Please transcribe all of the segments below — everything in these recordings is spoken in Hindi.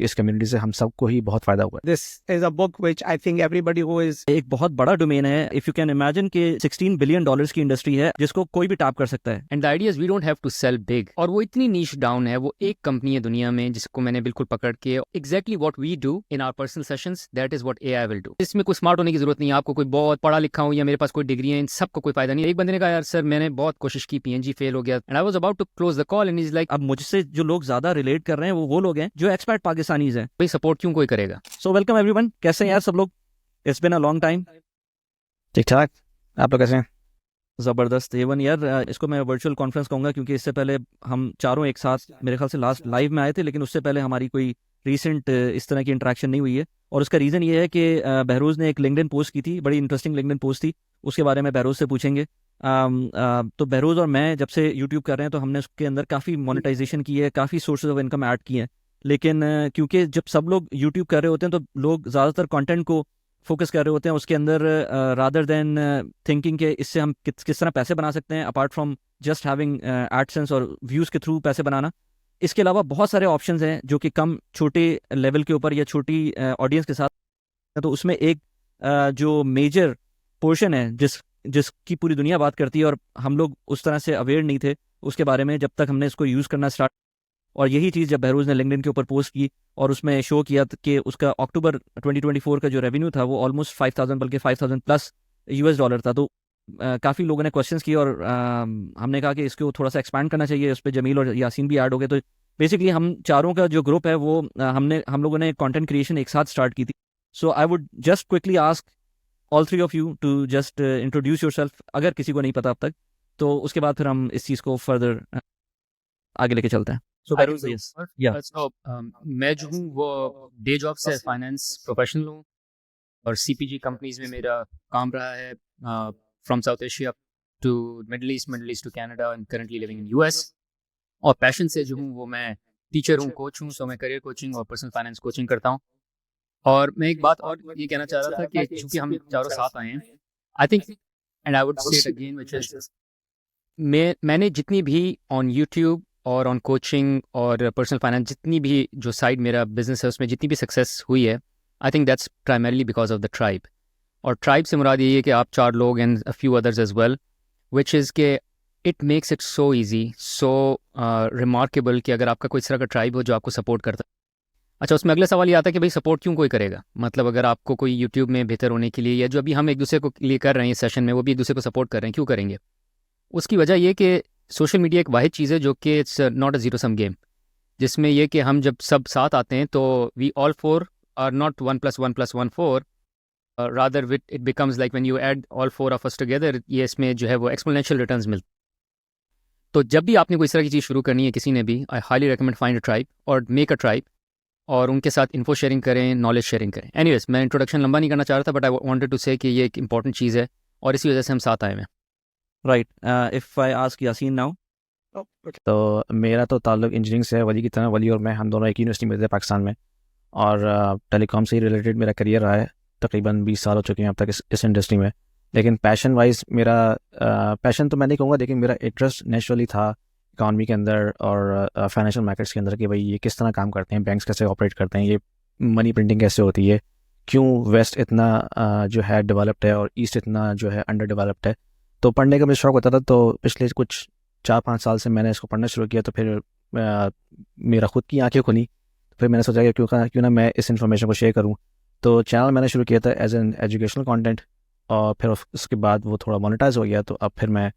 इस कम्युनिटी से हम सबको ही बहुत फायदा हुआ है। This is a book which I think everybody who is एक बहुत बड़ा डोमेन है। इफ यू कैन इमेजिन कि $16 बिलियन की इंडस्ट्री है जिसको कोई भी टैप कर सकता है। And the idea is we don't have to sell big, और वो इतनी नीश डाउन है, वो एक कंपनी है दुनिया में जिसको मैंने बिल्कुल पकड़ के exactly what we do in our personal sessions, that is what AI will do. इसमें कोई स्मार्ट होने की जरूरत नहीं है, आपको कोई बहुत पढ़ा लिखा हो या मेरे पास कोई डिग्री है, इन सबको कोई फायदा नहीं। एक बंदे ने कहा यार सर मैंने बहुत कोशिश की, पीएनजी फेल हो गया, and I was about to close the call and is like अब मुझसे जो लोग ज्यादा रिलेट कर रहे हैं वो लोग हैं जो एक्सपर्ट पाकिस्तानीज हैं। भाई सपोर्ट क्यों कोई करेगा। सो वेलकम एवरीवन, कैसे हैं यार सब लोग? It's been a long time. ठीक ठाक, आप लोग कैसे हैं? ज़बरदस्त एवन यार, इसको मैं वर्चुअल कॉन्फ्रेंस कहूँगा क्योंकि इससे पहले हम चारों एक साथ मेरे ख्याल से लास्ट लाइव में आए थे, लेकिन उससे पहले हमारी कोई रीसेंट इस तरह की इंटरेक्शन नहीं हुई है। और उसका रीज़न ये है कि बहरोज़ ने एक लिंक्डइन पोस्ट की थी, बड़ी इंटरेस्टिंग लिंक्डइन पोस्ट थी, उसके बारे में बहरोज़ से पूछेंगे। तो बहरोज़ और मैं जब से यूट्यूब कर रहे हैं तो हमने उसके अंदर काफ़ी मोनेटाइजेशन की है, काफ़ी सोर्सेज ऑफ इनकम ऐड किए हैं। लेकिन क्योंकि जब सब लोग यूट्यूब कर रहे होते हैं तो लोग ज़्यादातर कंटेंट को फोकस कर रहे होते हैं उसके अंदर, रादर देन थिंकिंग के इससे हम किस तरह पैसे बना सकते हैं apart from just having AdSense और व्यूज़ के थ्रू पैसे बनाना। इसके अलावा बहुत सारे ऑप्शंस हैं जो कि कम छोटे लेवल के ऊपर या छोटी ऑडियंस के साथ, तो उसमें एक जो मेजर पोर्शन है जिसकी पूरी दुनिया बात करती है और हम लोग उस तरह से अवेयर नहीं थे उसके बारे में जब तक हमने इसको यूज़ करना स्टार्ट। और यही चीज़ जब बहरोज़ ने लिंक्डइन के ऊपर पोस्ट की और उसमें शो किया कि उसका अक्टूबर 2024 का जो रेवेन्यू था वो ऑलमोस्ट 5,000 बल्कि 5,000 प्लस यूएस डॉलर था। तो काफ़ी लोगों ने क्वेश्चंस किए और हमने कहा कि इसको थोड़ा सा एक्सपैंड करना चाहिए। उस पर जमील और यासीन भी ऐड हो गए। तो बेसिकली हम चारों का जो ग्रुप है वो हम लोगों ने कंटेंट क्रिएशन एक साथ स्टार्ट की थी। So I would just quickly ask all three of you to just introduce yourself, अगर किसी को नहीं पता अब तक, तो उसके बाद फिर हम इस चीज़ को फर्दर आगे लेके चलते हैं। So बहरोज़, yes. Yeah. मैं जो हूँ वो डे जॉब से फाइनेंस प्रोफेशनल हूँ और सीपीजी कंपनीज में मेरा काम रहा है, from South Asia to Middle East to Canada and currently living in US. और पैशन से जो हूँ वो मैं टीचर हूँ, कोच हूँ, सो मैं करियर कोचिंग और पर्सनल फाइनेंस कोचिंग करता हूँ। और मैं एक बात और ये कहना चाह रहा था कि चूंकि हम चारों साथ आए हैं, I think and I would say it again which is, मैंने जितनी भी ऑन यूट्यूब और ऑन कोचिंग और पर्सनल फाइनेंस जितनी भी जो साइड मेरा बिजनेस है उसमें जितनी भी सक्सेस हुई है, I think that's primarily because of the tribe. और ट्राइब से मुराद ये है कि आप चार लोग and a few others as well, which is के it makes it so easy, so remarkable कि अगर आपका कोई इस तरह का ट्राइब हो जो आपको सपोर्ट करता है। अच्छा, उसमें अगला सवाल ये आता है कि भाई सपोर्ट क्यों कोई करेगा। मतलब अगर आपको कोई यूट्यूब में बेहतर होने के लिए, या जो अभी हम एक दूसरे को लिए कर रहे हैं इस सेशन में, वो भी एक दूसरे को सपोर्ट कर रहे हैं, क्यों करेंगे? उसकी वजह ये कि सोशल मीडिया एक वाहिद चीज़ है जो कि it's not a zero sum game, जिसमें ये कि हम जब सब साथ आते हैं तो we all four are not 1+1+1 4, rather with it becomes like when you add all four of us together, ये इसमें जो है वो एक्सपोनेंशियल रिटर्न्स मिलते। तो जब भी आपने कोई इस तरह की चीज़ शुरू करनी है किसी ने भी, I highly recommend find a tribe और मेक अ ट्राइब और उनके साथ इन्फो शेयरिंग करें, नॉलेज शेयरिंग करें। एनीवेज, मैं इंट्रोडक्शन लंबा नहीं करना चाह रहा था, बट आई वांटेड टू से कि ये एक इंपॉर्टेंट चीज़ है और इसी वजह से हम साथ आए हैं। Right, if I ask Yasin now. तो मेरा तो ताल्लुक इंजीनियरिंग से है। वली की तरह वली और मैं हम दोनों एक यूनिवर्सिटी में थे पाकिस्तान में, और टेलीकॉम से ही रिलेटेड मेरा करियर रहा है। तकरीबन 20 साल हो चुके हैं अब तक इस इंडस्ट्री में। लेकिन पैशन वाइज मेरा पैशन तो मैं नहीं कहूँगा, लेकिन मेरा इंटरेस्ट नेचुरली था इकॉनमी के अंदर और फाइनेंशियल मार्केट्स के अंदर कि भाई ये किस तरह काम करते हैं, बैंक्स कैसे ऑपरेट करते हैं, ये मनी प्रिंटिंग कैसे होती है, क्यों वेस्ट इतना जो है डेवलप्ड है और ईस्ट इतना जो है अंडर डेवलप्ड है। तो पढ़ने का मुझे शौक होता था। तो पिछले कुछ 4-5 साल से मैंने इसको पढ़ना शुरू किया। तो फिर मेरा खुद की आंखें खुली। फिर मैंने सोचा कि क्यों ना मैं इस इन्फॉर्मेशन को शेयर करूं। तो चैनल मैंने शुरू किया था एज एन एजुकेशनल कंटेंट, और फिर उसके बाद वो थोड़ा मोनेटाइज हो गया। तो अब फिर मैं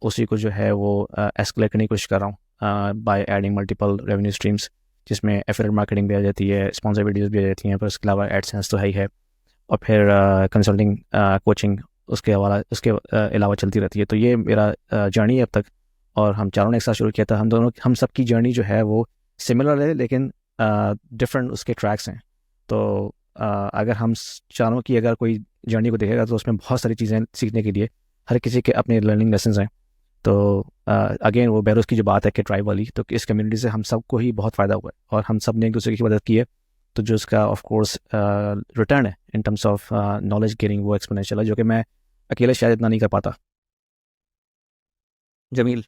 उसी को जो है वो एस्केलेट करने की कोशिश कर रहा हूँ by adding multiple revenue streams, जिसमें एफिलिएट मार्केटिंग भी आ जाती है, स्पॉन्सर वीडियोज़ भी आ जाती हैं, फिर उसके अलावा एडसेंस तो है ही है, और फिर कंसल्टिंग कोचिंग उसके अलावा चलती रहती है। तो ये मेरा जर्नी है अब तक, और हम चारों ने एक साथ शुरू किया था। हम सब की जर्नी जो है वो सिमिलर है, लेकिन डिफरेंट उसके ट्रैक्स हैं। तो अगर हम चारों की अगर कोई जर्नी को देखेगा तो उसमें बहुत सारी चीज़ें सीखने के लिए हर किसी के अपने लर्निंग लेसन हैं। तो अगेन वो बहरोज़ की जो बात है कि ट्राइब वाली, तो इस कम्युनिटी से हम सबको ही बहुत फ़ायदा हुआ है और हम सब ने एक दूसरे की मदद की है। तो जो इसका ऑफ कोर्स रिटर्न है इन टर्म्स ऑफ नॉलेज गेनिंग, वो एक्सपोनेंशियल है, जो कि मैं अकेले शायद इतना नहीं कर पाता। जमील।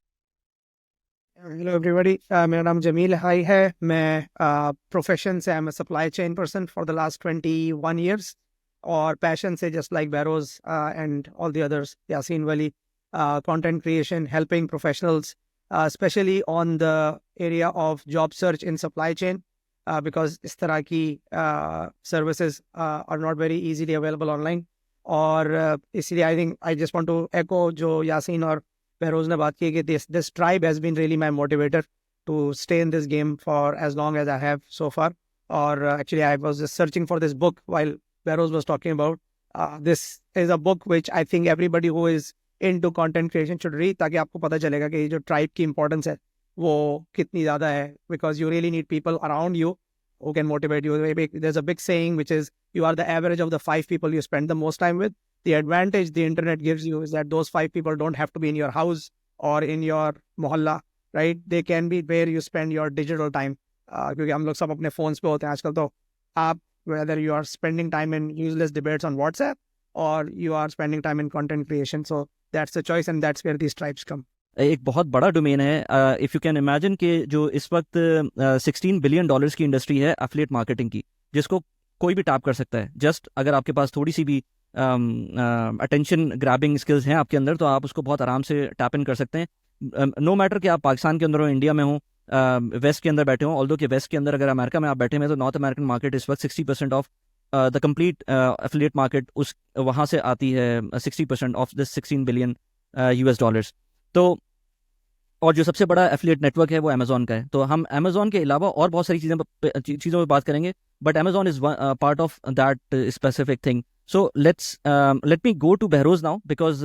हेलो एवरीबॉडी, मेरा नाम जमील हाई है। मैं प्रोफेशन से I am supply chain person for the last 21 years, और पैशन से just like Behroz and all the others, Yasin Wali, content creation, helping professionals specially on the area of job search in supply chain, because इस तरह की services are not very easily available online. और इसलिए I think I just want to echo जो यासीन और बहरोज ने बात की कि this tribe has been really my motivator to stay in this game for as long as I have so far. और actually I was just searching for this book while Behroz was talking about this is a book which I think everybody who is into content creation should read, ताकि आपको पता चलेगा कि जो ट्राइब की इंपॉर्टेंस है वो कितनी ज़्यादा है, because you really need people around you who can motivate you. There's a big saying which is you are the average of the 5 people you spend the most time with. The advantage the internet gives you is that those 5 people don't have to be in your house or in your mohalla, right? They can be where you spend your digital time. क्योंकि हम लोग सब अपने phones पे होते हैं आजकल, तो आप whether you are spending time in useless debates on WhatsApp or you are spending time in content creation, so that's the choice and that's where these tribes come. एक बहुत बड़ा डोमेन है। इफ़ यू कैन इमेजिन कि जो इस वक्त $16 बिलियन की इंडस्ट्री है एफिलिएट मार्केटिंग की, जिसको कोई भी टैप कर सकता है। जस्ट अगर आपके पास थोड़ी सी भी अटेंशन ग्रैबिंग स्किल्स हैं आपके अंदर, तो आप उसको बहुत आराम से टैप इन कर सकते हैं। नो मैटर कि आप पाकिस्तान के अंदर हो, इंडिया में हो, वेस्ट के अंदर बैठे हो। ऑल्दो कि वेस्ट के अंदर अगर अमेरिका में आप बैठे हैं, तो नॉर्थ अमेरिकन मार्केट इस वक्त 60% of the complete affiliate market उस वहाँ से आती है, 60% ऑफ दिस $16 बिलियन US। तो और जो सबसे बड़ा एफिलिएट नेटवर्क है वो अमेजोन का है। तो हम अमेजोन के अलावा और बहुत सारी चीज़ों पर बात करेंगे, but Amazon is part of that specific thing. So let me go to Behroz now, because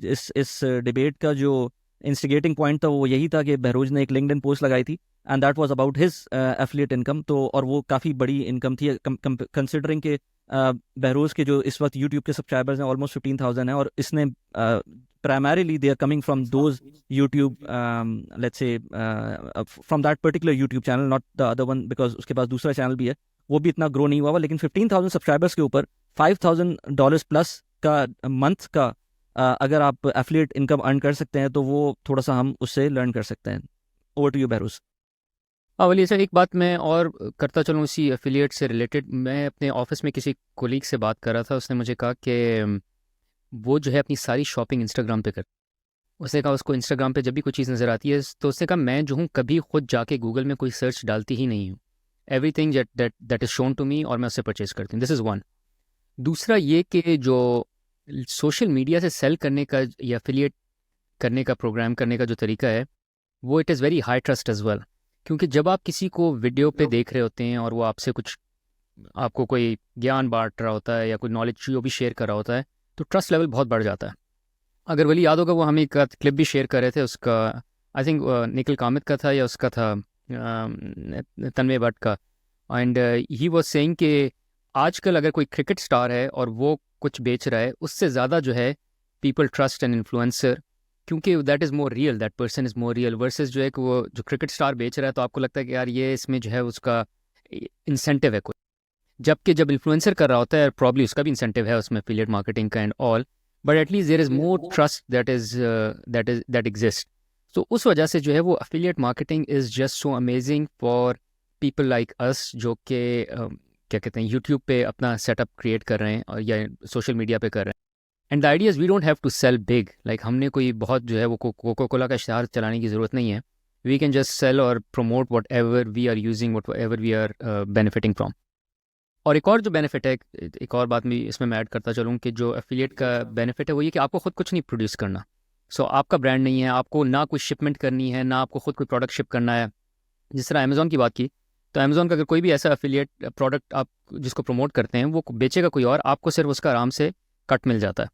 इस डिबेट का जो इंस्टिगेटिंग पॉइंट था वो यही था कि बहरोज ने एक लिंक्डइन पोस्ट लगाई थी and that was about his affiliate income. तो और वो काफ़ी बड़ी इनकम थी, कंसिडरिंग के बहरोज के जो इस वक्त यूट्यूब के सब्सक्राइबर्स हैं ऑलमोस्ट 15,000 है, और इसने primarily they are coming from those YouTube let's say from that particular YouTube channel, not the other one, because उसके पास दूसरा चैनल भी है, वो भी इतना ग्रो नहीं हुआ। लेकिन 15,000 सब्सक्राइबर्स के ऊपर $5,000 प्लस का मंथ का अगर आप एफिलिएट इनकम अर्न कर सकते हैं, तो वो थोड़ा सा हम उससे लर्न कर सकते हैं। Over to you Behroz. Wali sir, एक बात मैं और करता चलूँ इसी एफिलिएट से रिलेटेड। मैं अपने ऑफिस में किसी कोलीग से बात कर रहा था, उसने मुझे कहा कि वो जो है अपनी सारी शॉपिंग इंस्टाग्राम पे कर। उसने कहा उसको इंस्टाग्राम पे जब भी कोई चीज़ नज़र आती है, तो उसने कहा मैं जो हूँ कभी खुद जाके गूगल में कोई सर्च डालती ही नहीं हूँ। Everything that is shown to me और मैं उससे परचेज करती हूँ। This is one. दूसरा ये कि जो सोशल मीडिया से सेल करने का या एफिलिएट करने का, प्रोग्राम करने का जो तरीका है, वो it is very high trust as well. क्योंकि जब आप किसी को वीडियो पे देख रहे होते हैं और वो आपसे कुछ, आपको कोई ज्ञान बांट रहा होता है या कोई नॉलेज जो भी शेयर कर रहा होता है, तो ट्रस्ट लेवल बहुत बढ़ जाता है। अगर वली याद होगा, वो हमें एक क्लिप भी शेयर कर रहे थे उसका, आई थिंक निखिल कामित का था या उसका था तन्मय भट्ट का, एंड ही वाज सेइंग कि आजकल अगर कोई क्रिकेट स्टार है और वो कुछ बेच रहा है, उससे ज़्यादा जो है पीपल ट्रस्ट एन इन्फ्लुएंसर, क्योंकि that is more real, that person is more real, versus जो है कि वो जो क्रिकेट स्टार बेच रहा है तो आपको लगता है कि यार ये इसमें जो है उसका इंसेंटिव है कोई, जबकि जब इन्फ्लुएंसर कर रहा होता है प्रॉब्ली उसका भी इंसेंटिव है उसमें एफिलिएट मार्केटिंग का and all, but at least there is more trust that exist. तो उस वजह से जो है वो affiliate marketing is just so amazing for people like us, जो कि क्या कहते हैं यूट्यूब पे अपना सेटअप क्रिएट कर रहे हैं और या सोशल मीडिया पे कर रहे हैं। And the idea is we don't have to sell big, like हमने कोई बहुत जो है वो कोका कोला का इश्तहार चलाने की ज़रूरत नहीं है। वी कैन जस्ट सेल और promote whatever we are using, whatever we are benefiting from. और एक और जो बेनिफिट है, एक और बात भी इसमें मैं ऐड करता चलूँ कि जो एफिलिएट का बेनिफिट है वो ये कि आपको खुद कुछ नहीं प्रोड्यूस करना। सो आपका ब्रांड नहीं है, आपको ना कोई शिपमेंट करनी है, ना आपको खुद कोई प्रोडक्ट शिप करना है। जिस तरह अमेज़ॉन की बात की, तो अमेज़ॉन का अगर कोई भी ऐसा एफिलिएट प्रोडक्ट आप जिसको प्रमोट करते हैं वो बेचेगा कोई और, आपको सिर्फ उसका आराम से कट मिल जाता है।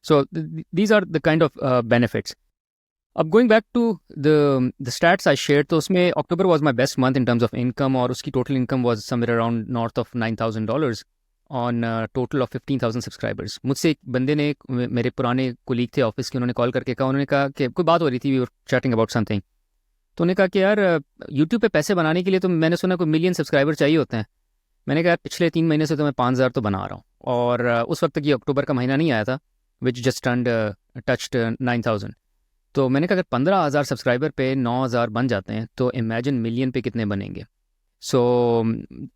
So these are the kind of benefits. अब going back to the stats I share, तो उसमें October was my best month in terms of income, और उसकी total income was somewhere around north of $9,000 on total of 15,000 subscribers. मुझसे एक बंदे ने, मेरे पुराने कोलीग थे ऑफिस के, उन्होंने कॉल करके कहा, उन्होंने कहा कि कोई बात हो रही थी, we were chatting about something, तो उन्होंने कहा कि यार यूट्यूब पे पैसे बनाने के लिए तो मैंने सुना कोई मिलियन सब्सक्राइबर चाहिए होते हैं। मैंने कहा यार पिछले 3 महीने से तो मैं 5,000 तो बना रहा हूँ, और उस वक्त तक ये अक्टूबर का महीना नहीं आया था, विच जस्ट टच्ड 9,000। तो मैंने कहा अगर 15,000 सब्सक्राइबर पे 9,000 बन जाते हैं तो इमेजिन मिलियन पे कितने बनेंगे. So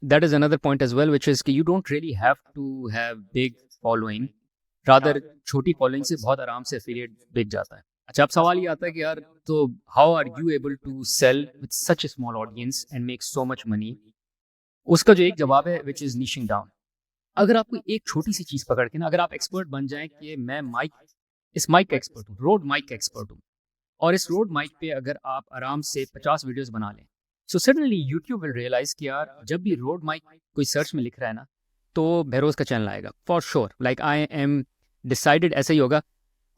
that is another point as well which is कि you don't really have to have big following, rather छोटी फॉलोइंग से बहुत आराम से एफिलिएट बिक जाता है. अच्छा, अब सवाल ये आता है कि यार तो how are you able to sell with such a small audience and make so much money. उसका जो एक जवाब है विच इज़ नीशिंग डाउन. अगर आप कोई एक छोटी सी चीज़ पकड़ के ना, अगर आप एक्सपर्ट बन जाएं कि मैं माइक, इस माइक का एक्सपर्ट हूँ, रोड माइक का एक्सपर्ट हूँ, और इस रोड माइक पे अगर आप आराम से 50 वीडियोस बना लें, so suddenly YouTube will realise कि यार जब भी रोड माइक कोई सर्च में लिख रहा है ना, तो बहरोज का चैनल आएगा for sure. Like I am decided ऐसा ही होगा.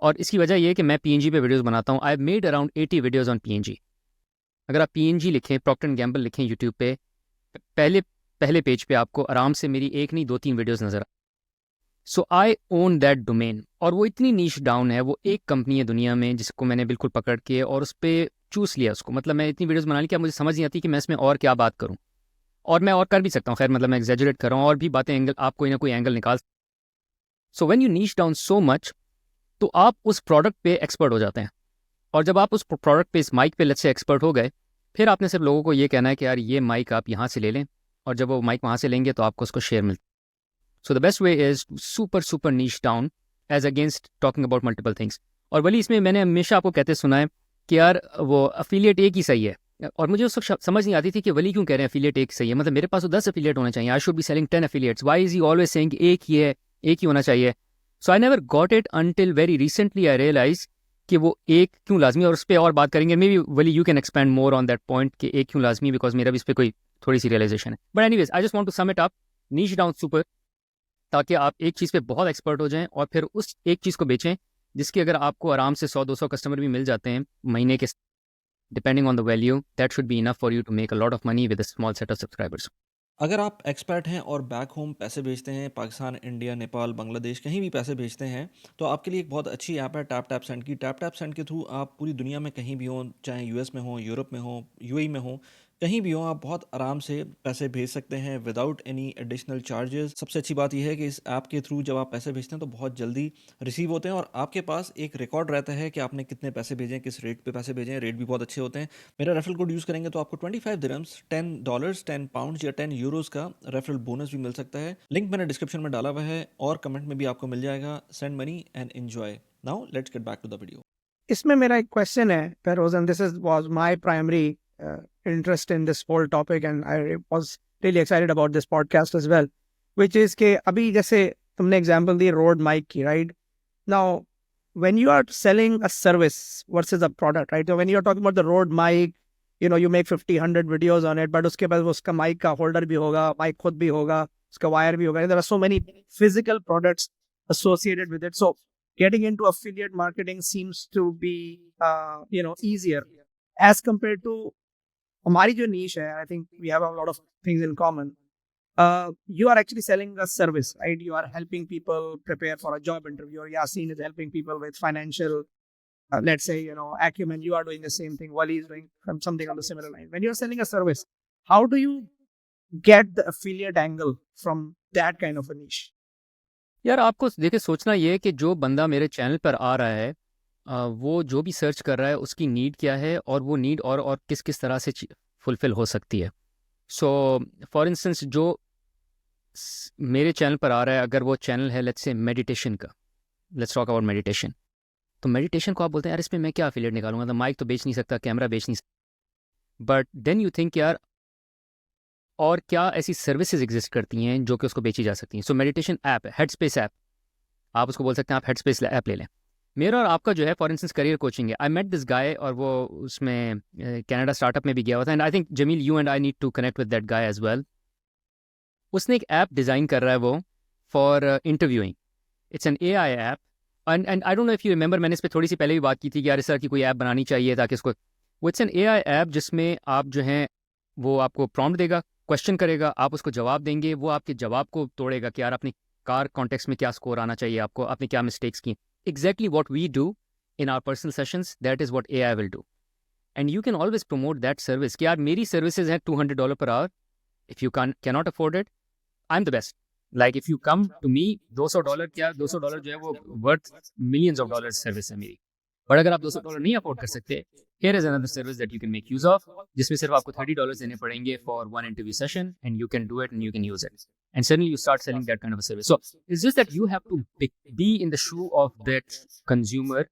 और इसकी वजह ये है कि मैं पीएनजी पे वीडियोस बनाता हूँ. I have made around 80 videos on PNG. अगर आप पीएनजी लिखें, प्रॉक्टर एंड गैम्बल लिखें यूट्यूब पे, पहले पेज पे आपको आराम से मेरी एक नहीं 2-3 वीडियोस नजर. सो आई ओन दैट डोमेन. और वो इतनी नीश डाउन है, वो एक कंपनी है दुनिया में जिसको मैंने बिल्कुल पकड़ के और उस पर चूस लिया उसको. मतलब मैं इतनी वीडियोस बना ली कि अब मुझे समझ नहीं आती कि मैं इसमें और क्या बात करूं. और मैं और कर भी सकता हूँ, खैर मतलब मैं एग्जैजुरेट कर रहा हूँ और भी बातें, एंगल आप कोई ना कोई एंगल निकाल. So when you niche down so much, तो आप उस प्रोडक्ट पे एक्सपर्ट हो जाते हैं. और जब आप उस प्रोडक्ट पे, इस माइक पे लेट्स से एक्सपर्ट हो गए, फिर आपने सिर्फ लोगों को ये कहना है कि यार ये माइक आप यहाँ से ले लें, और जब वो माइक वहाँ से लेंगे तो आपको उसको शेयर मिलता है. So the best way is super niche down as against talking about multiple things. और वली इसमें मैंने हमेशा आपको कहते सुना है कि यार वो अफिलिएट एक ही सही है. और मुझे उस वक्त समझ नहीं आती थी कि वली क्यों कह रहे हैं अफिलिएट एक सही है. मतलब मेरे पास तो 10 अफिलिएट होने चाहिए. I should be selling 10 affiliates. Why is he always saying एक ही है, एक ही होना चाहिए. So I never got it until very recently I realize कि वो एक क्यों लाजमी. और उस पर और बात करेंगे, may be Wali you can expand more on that point कि एक क्यों लाजमी, बिकॉज मेरा भी इस पर कोई थोड़ी सी रियलाइजेशन है. But anyways, I just want to sum it up, niche down super, ताकि आप एक चीज़ पे बहुत एक्सपर्ट हो जाएं और फिर उस एक चीज़ को बेचें जिसकी अगर आपको आराम से 100-200 कस्टमर भी मिल जाते हैं महीने के, depending on the value, that should be enough for you to make a lot of money with a small set of subscribers. अगर आप एक्सपर्ट हैं और बैक होम पैसे भेजते हैं, पाकिस्तान, इंडिया, नेपाल, बांग्लादेश, कहीं भी पैसे भेजते हैं, तो आपके लिए एक बहुत अच्छी ऐप है टैप टैप सेंड की. टैप टैप सेंड के थ्रू आप पूरी दुनिया में कहीं भी हों, चाहे यूएस में हो, यूरोप में हो, यूएई में हो, कहीं भी हो, आप बहुत आराम से पैसे भेज सकते हैं विदाउट एनी एडिशनल चार्जेस. सबसे अच्छी बात यह है कि इस ऐप के थ्रू जब आप पैसे भेजते हैं तो बहुत जल्दी रिसीव होते हैं और आपके पास एक रिकॉर्ड रहता है कि आपने कितने पैसे भेजे, किस रेट पे पैसे भेजे हैं. रेट भी बहुत अच्छे होते हैं. मेरा रेफरल कोड यूज़ करेंगे तो आपको 25 दिरहम्स, $10, 10 पाउंड्स या 10 यूरोस का रेफरल बोनस भी मिल सकता है. लिंक मैंने डिस्क्रिप्शन में डाला हुआ है और कमेंट में भी आपको मिल जाएगा. Send money and enjoy. Now let's get back to the video. इसमें मेरा एक क्वेश्चन है, Feroz, and this was my primary interest in this whole topic, and I was really excited about this podcast as well, which is कि अभी जैसे तुमने एग्जांपल दी रोड माइक की, right? Now, when you are selling a service versus a product, right? So when you are talking about the road mic, you make 50-100 videos on it, but उसके बाद उसका माइक का होल्डर भी होगा, माइक खुद भी होगा, उसका वायर भी होगा. There are so many physical products associated with it. So getting into affiliate marketing seems to be, easier as compared to हमारी जो niche है. I think we have a lot of things in common. You are actually selling a service, right? You are helping people prepare for a job interview, or Yasin is helping people with financial, let's say, acumen. You are doing the same thing. Wali is doing something on the similar line. When you are selling a service, how do you get the affiliate angle from that kind of a niche? यार आपको देखिए सोचना ये है कि जो बंदा मेरे चैनल पर आ रहा है, वो जो भी सर्च कर रहा है उसकी नीड क्या है, और वो नीड और किस किस तरह से फुलफिल हो सकती है. सो फॉर इंस्टेंस जो मेरे चैनल पर आ रहा है, अगर वो चैनल है लेट्स से मेडिटेशन का, लेट्स टॉक अबाउट मेडिटेशन, तो मेडिटेशन को आप बोलते हैं यार इसमें मैं क्या अफिलिएट निकालूंगा, तो माइक तो बेच नहीं सकता, कैमरा बेच नहीं सकता. बट देन यू थिंक यार और क्या ऐसी सर्विसेज एग्जिस्ट करती हैं जो कि उसको बेची जा सकती हैं. सो मेडिटेशन ऐप है, हेडस्पेस ऐप, आप उसको बोल सकते हैं आप हेडस्पेस ऐप ले लें. मेरा और आपका जो है फॉर इंस्टेंस करियर कोचिंग है. आई मेट दिस गाय, और वो उसमें कनाडा स्टार्टअप में भी गया हुआ था, and I think Jameel you and I need to connect with that guy as well. उसने एक ऐप डिज़ाइन कर रहा है वो for interviewing. It's an AI app, and I don't know if you remember, मैंने इस पर थोड़ी सी पहले भी बात की थी कि यार इस तरह की कोई ऐप बनानी चाहिए ताकि इसको, वो इट्स एन AI ऐप जिसमें आप जो हैं वो आपको प्रॉम्प्ट देगा, क्वेश्चन करेगा, आप उसको जवाब देंगे, वो आपके जवाब को तोड़ेगा कि यार अपनी कार कॉन्टेक्स्ट में क्या स्कोर आना चाहिए आपको, आपने क्या मिस्टेक्स की. Exactly what we do in our personal sessions, that is what AI will do. And you can always promote that service कि यार मेरी सर्विसेज हैं $200 per hour. If you can not afford it, I am the best. Like if you come to me, $200 क्या, $200 जो है वो worth millions of dollars service है मेरी. बट अगर आप $200 नहीं अफोर्ड कर सकते, here is another service that you can make use of, जिसमें सिर्फ आपको $30 देने पड़ेंगे for one interview session, and you can do it and you can use it. And suddenly you start selling that kind of a service. So it's just that you have to be in the shoe of that consumer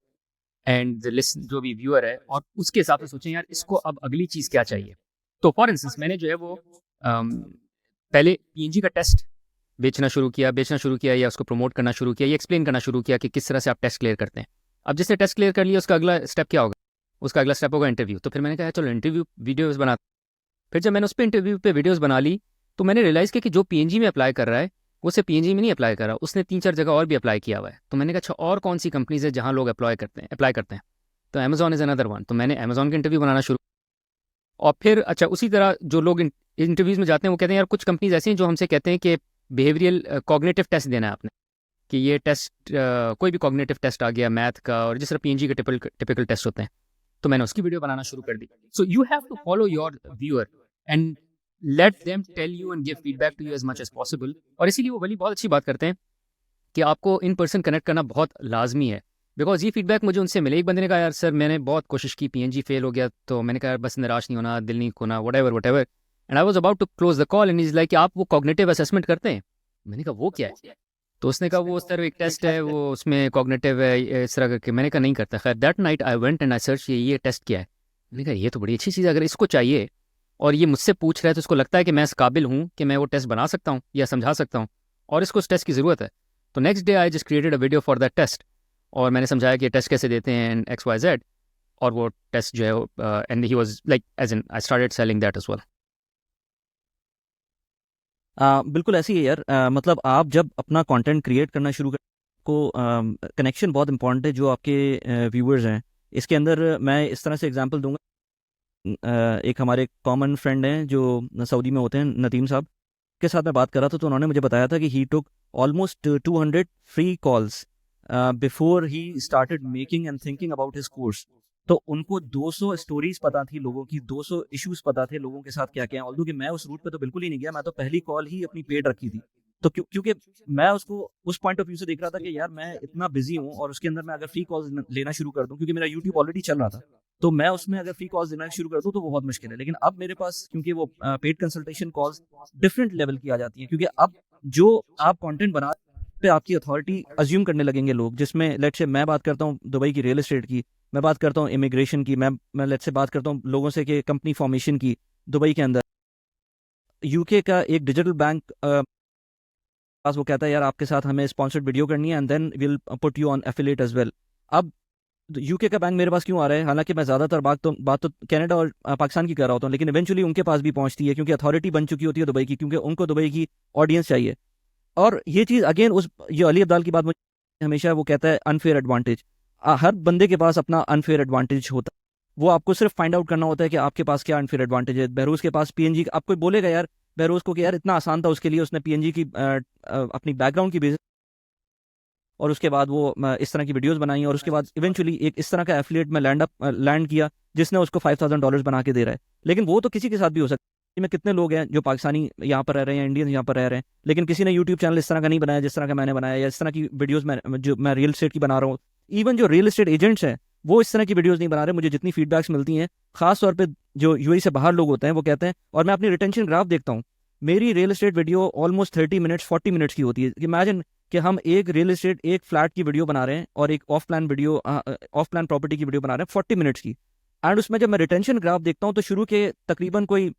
and the listen, जो भी व्यूअर है, और उसके हिसाब से सोचें यार इसको अब अगली चीज़ क्या चाहिए. तो फॉर इंस्टेंस मैंने जो है वो पहले PNG का टेस्ट बेचना शुरू किया या उसको प्रमोट करना शुरू किया, या एक्सप्लेन करना शुरू किया कि किस तरह से आप टेस्ट क्लियर करते हैं. अब जिसने टेस्ट क्लियर कर लिया उसका अगला स्टेप क्या होगा? उसका अगला स्टेप होगा इंटरव्यू. तो फिर मैंने कहा चलो इंटरव्यू वीडियोस बना. फिर जब मैंने उस पर इंटरव्यू पे वीडियोस बना ली तो मैंने रियलाइज़ किया कि जो PNG में अप्लाई कर रहा है वो सिर्फ PNG में नहीं अप्लाई कर रहा, उसने 3-4 जगह और भी अप्लाई किया हुआ है. तो मैंने कहा अच्छा और कौन सी कंपनीज है जहाँ लोग अप्लाई करते हैं. तो अमेजॉन इज़ अनदर वन. तो मैंने अमेजॉन का इंटरव्यू बनाना शुरू. और फिर अच्छा उसी तरह जो लोग इंटरव्यूज़ में जाते हैं वो कहते हैं यार कुछ कंपनीज ऐसी हैं जो हमसे कहते हैं कि बिहेवियरल कॉग्निटिव टेस्ट देना है आपने, कि ये टेस्ट कोई भी कॉग्निटिव टेस्ट आ गया मैथ का, और जिस तरह PNG के टिपिकल टेस्ट होते हैं. तो मैंने उसकी वीडियो बनाना शुरू कर दी. So you have to follow your viewer and let them tell you and give feedback to you as much as possible. और इसीलिए वो वली बहुत अच्छी बात करते हैं कि आपको इन पर्सन कनेक्ट करना बहुत लाजमी है, बिकॉज ये फीडबैक मुझे उनसे मिले. एक बंदे ने कहा यार सर मैंने बहुत कोशिश की, PNG फेल हो गया. तो मैंने कहा यार बस निराश नहीं होना, दिल नहीं खोना, whatever. And I was about to close the call and is like आप वो कॉग्निटिव असेसमेंट करते हैं? मैंने कहा वो क्या है? तो उसने कहा वो उस तरह एक टेस्ट है, वो उसमें कॉग्निटिव है इस तरह करके. मैंने कहा नहीं करता. खैर that night I went and I search ये टेस्ट क्या है. मैंने कहा ये तो बड़ी अच्छी चीज़ है, अगर इसको चाहिए और ये मुझसे पूछ रहा है तो इसको लगता है कि मैं इस काबिल हूँ कि मैं वो टेस्ट बना सकता हूँ या समझा सकता हूँ, और इसको उस टेस्ट की ज़रूरत है. तो next day I just created a video for that test, और मैंने समझाया कि टेस्ट कैसे देते हैं XYZ, और वो टेस्ट जो है and he was like as in I started selling that as well. बिल्कुल ऐसी है यार. मतलब आप जब अपना कंटेंट क्रिएट करना शुरू कर को कनेक्शन बहुत इंपॉर्टेंट है जो आपके व्यूअर्स हैं. इसके अंदर मैं इस तरह से एग्जांपल दूंगा. एक हमारे कॉमन फ्रेंड हैं जो सऊदी में होते हैं, नदीम साहब के साथ मैं बात कर रहा था. तो उन्होंने मुझे बताया था कि he took almost 200 free calls before he started making and thinking about his course. तो उनको 200 स्टोरीज पता थी लोगों की, 200 इश्यूज पता थे लोगों के साथ क्या क्या है. ऑल्दो कि मैं उस रूट पे तो बिल्कुल ही नहीं गया, मैं तो पहली कॉल ही अपनी पेड रखी थी. तो क्योंकि मैं उसको उस पॉइंट ऑफ व्यू से देख रहा था कि यार मैं इतना बिजी हूँ और उसके अंदर मैं अगर फ्री कॉल्स लेना शुरू कर दूं, क्योंकि मेरा यूट्यूब ऑलरेडी चल रहा था, तो मैं उसमें अगर फ्री कॉल्स देना शुरू कर दूं तो वो बहुत मुश्किल है. लेकिन अब मेरे पास क्योंकि वो paid consultation calls different level की आ जाती हैं, क्योंकि अब जो आप कंटेंट बना पे आपकी अथॉरिटी अज्यूम करने लगेंगे लोग, जिसमें लेट्स से मैं बात करता हूँ दुबई की रियल एस्टेट की, मैं बात करता हूँ इमिग्रेशन की, मैं लेट्स से बात करता हूँ लोगों से कि कंपनी फॉर्मेशन की दुबई के अंदर. यूके का एक डिजिटल बैंक पास वो कहता है यार आपके साथ हमें स्पॉन्सर्ड वीडियो करनी है and then will put you on affiliate as well. अब यूके का बैंक मेरे पास क्यों आ रहा है? हालांकि मैं ज़्यादातर बात तो कनाडा और पाकिस्तान की कर रहा होता हूँ, लेकिन इवेंचुअली उनके पास भी पहुँचती है क्योंकि अथॉरिटी बन चुकी होती है दुबई की, क्योंकि उनको दुबई की ऑडियंस चाहिए. और ये चीज़ अगेन ये अली अब्दाल की बात मुझे हमेशा वो कहता है अनफेयर एडवांटेज. हर बंदे के पास अपना अनफेयर एडवांटेज होता है, वो आपको सिर्फ फाइंड आउट करना होता है कि आपके पास क्या अनफेयर एडवांटेज है. बहरूज के पास PNG, आप कोई बोलेगा यार बहरूज को कि यार इतना आसान था उसके लिए, उसने PNG की अपनी बैकग्राउंड की बेसिस और उसके बाद वो इस तरह की वीडियोस बनाई और उसके बाद इवेंचुअली एक इस तरह का एफिलिएट में लैंड किया जिसने उसको $5,000 बना के दे रहा है. लेकिन वो तो किसी के साथ भी हो सकता है. में कितने लोग हैं जो पाकिस्तानी यहाँ पर रह रहे हैं, इंडियन यहाँ पर रह रहे हैं, लेकिन किसी ने यूट्यूब चैनल इस तरह का नहीं बनाया जिस तरह का मैंने बनाया, या इस तरह की वीडियोस जो मैं रियल एस्टेट की बना रहा हूँ. इवन जो रियल एस्टेट एजेंट्स हैं वो इस तरह की वीडियोस नहीं बना रहे. मुझे जितनी फीडबैक्स मिलती हैं, खास तौर पे जो UAE से बाहर लोग होते हैं, वो कहते हैं, और मैं अपनी रिटेंशन ग्राफ देखता हूँ, मेरी real estate video almost 30 minutes 40 minutes की होती है. इमेजिन कि हम एक रियल एस्टेट एक फ्लैट की वीडियो बना रहे हैं और एक ऑफ प्लान प्रॉपर्टी की वीडियो बना रहे हैं 40 मिनट्स की. एंड उसमें जब मैं रिटेंशन ग्राफ देखता हूँ तो शुरू के तकरीबन कोई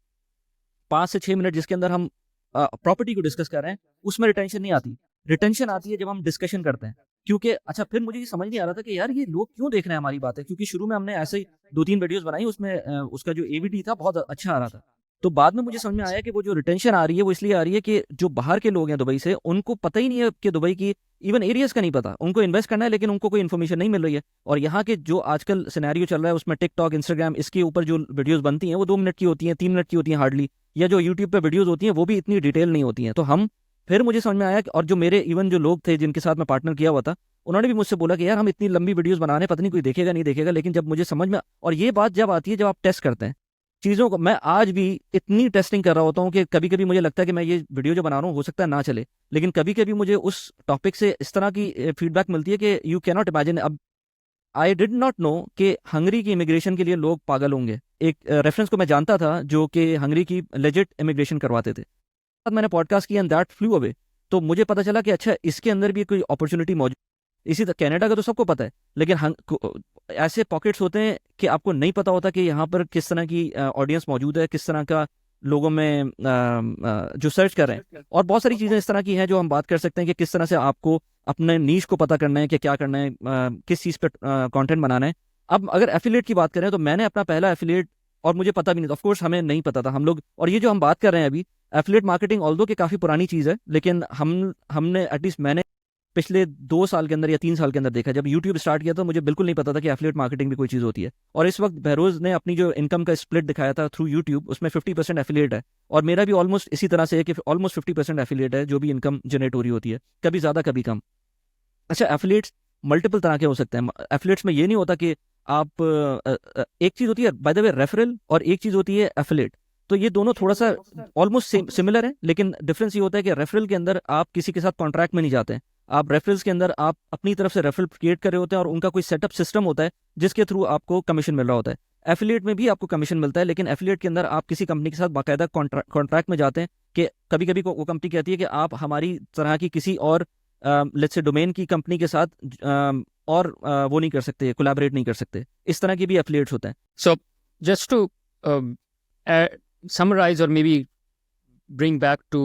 5 से 6 मिनट जिसके अंदर हम प्रॉपर्टी को डिस्कस कर रहे हैं, उसमें रिटेंशन नहीं आती. रिटेंशन आती है जब हम डिस्कशन करते हैं. क्योंकि अच्छा फिर मुझे ये समझ नहीं आ रहा था कि यार ये लोग क्यों देख रहे हैं हमारी बातें, क्योंकि शुरू में हमने ऐसे ही 2-3 वीडियोस बनाई, उसमें उसका जो AVD था बहुत अच्छा आ रहा था. तो बाद में मुझे समझ में आया कि वो जो रिटेंशन आ रही है वो इसलिए आ रही है कि जो बाहर के लोग हैं दुबई से, उनको पता ही नहीं है कि दुबई की इवन एरियाज का नहीं पता. उनको इन्वेस्ट करना है लेकिन उनको कोई इन्फॉर्मेशन नहीं मिल रही है. और यहाँ के जो आजकल सिनेरियो चल रहा है उसमें टिकटॉक, इंस्टाग्राम, इसके ऊपर जो वीडियोस बनती हैं वो 2 मिनट की होती हैं, 3 मिनट की होती हैं हार्डली, या जो यूट्यूब पे वीडियोस होती हैं वो भी इतनी डिटेल नहीं होती हैं. तो हम फिर मुझे समझ में आया और जो मेरे इवन जो लोग थे जिनके साथ मैं पार्टनर किया हुआ था, उन्होंने भी मुझसे बोला कि यार हम इतनी लंबी वीडियोस बना रहे हैं, पता नहीं कोई देखेगा नहीं देखेगा. लेकिन जब मुझे समझ में, और ये बात जब आती है जब आप टेस्ट करते हैं चीज़ों को, मैं आज भी इतनी टेस्टिंग कर रहा होता हूँ कि कभी कभी मुझे लगता है कि मैं ये वीडियो जो बना रहा हूँ हो सकता है ना चले, लेकिन कभी कभी मुझे उस टॉपिक से इस तरह की फीडबैक मिलती है कि यू कैन नॉट इमेजिन. अब आई डिड नॉट नो कि हंगरी की इमिग्रेशन के लिए लोग पागल होंगे। एक रेफरेंस को मैं जानता था जो कि हंगरी की लेजिट इमिग्रेशन करवाते थे। बाद मैंने पॉडकास्ट किया एंड दैट फ्लू अवे। तो मुझे पता चला कि अच्छा इसके अंदर भी कोई अपॉर्चुनिटी मौजूद। इसी तरह कनाडा का तो सबको पता है, लेकिन ऐसे पॉकेट्स होते हैं कि आपको नहीं पता होता कि यहाँ पर किस तरह की ऑडियंस मौजूद है, किस तरह का लोगों में जो सर्च कर रहे हैं। और बहुत सारी चीज़ें इस तरह की हैं जो हम बात कर सकते हैं कि किस तरह से आपको अपने नीश को पता करना है कि क्या करना है, किस चीज़ पे कंटेंट बनाना है। अब अगर एफिलिएट की बात करें तो मैंने अपना पहला एफिलिएट, और मुझे पता भी नहीं था, ऑफ कोर्स हमें नहीं पता था हम लोग। और ये जो हम बात कर रहे हैं अभी एफिलिएट मार्केटिंग, ऑल्दो कि काफ़ी पुरानी चीज़ है, लेकिन हमने एटलीस्ट मैंने पिछले 2 साल के अंदर या 3 साल के अंदर देखा। जब यूट्यूब स्टार्ट किया तो मुझे बिल्कुल नहीं पता था कि एफिलिएट मार्केटिंग भी कोई चीज़ होती है। और इस वक्त बहरोज ने अपनी जो इनकम का स्प्लिट दिखाया था थ्रू यूट्यूब, उसमें 50% एफिलिएट है, और मेरा भी ऑलमोस्ट इसी तरह से है कि ऑलमोस्ट 50% एफिलिएट है जो भी इनकम जनरेट हो रही होती है, कभी ज़्यादा कभी कम। अच्छा, एफिलिएट्स मल्टीपल तरह के हो सकते हैं। एफिलिएट्स में ये नहीं होता कि आप एक चीज़ होती है बाय द वे रेफरल, और एक चीज़ होती है एफिलिएट। तो ये दोनों थोड़ा सा ऑलमोस्ट सिमिलर है, लेकिन डिफरेंस ये होता है कि रेफरल के अंदर आप किसी के साथ कॉन्ट्रैक्ट में नहीं जाते हैं। आप रेफरल्स के अंदर आप अपनी तरफ से रेफरल क्रिएट कर रहे होते हैं, और उनका कोई सेटअप सिस्टम होता है जिसके थ्रू आपको कमीशन मिल रहा होता है। एफिलिएट में भी आपको कमीशन मिलता है, लेकिन एफिलिएट के अंदर आप किसी कंपनी के साथ बाकायदा कॉन्ट्रैक्ट में जाते हैं कि कभी कभी वो कंपनी कहती है कि आप हमारी तरह की किसी और लेट्स से डोमेन की कंपनी के साथ वो नहीं कर सकते, कोलैबोरेट नहीं कर सकते। इस तरह के भी एफिलिएट्स होते हैं। So just to summarize or maybe bring back to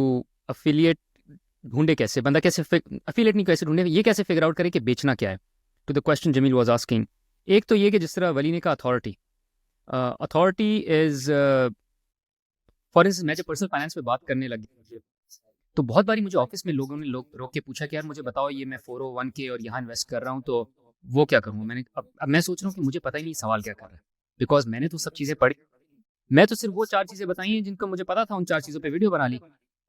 affiliate, ढूंढे कैसे बंदा, कैसे affiliate नहीं कैसे ढूंढे, ये कैसे फिगर आउट करे कि बेचना क्या है, to the question Jamil was asking। एक तो ये कि जिस तरह वली ने कहा अथॉरिटी इज फॉर इंस्टेंस, मैं जब पर्सनल फाइनेंस पे बात करने लगी तो बहुत बारी मुझे ऑफिस में लोगों ने रोक के पूछा कि यार मुझे बताओ ये मैं 401k और यहाँ इन्वेस्ट कर रहा हूँ तो वो क्या करूँ। मैंने अब मैं सोच रहा हूँ कि मुझे पता ही नहीं सवाल क्या कर रहा है, बिकॉज मैंने तो सब चीज़ें पढ़ी। मैं तो सिर्फ वो 4 चीज़ें बताई हैं जिनको मुझे पता था, उन 4 चीज़ों पे वीडियो बना ली।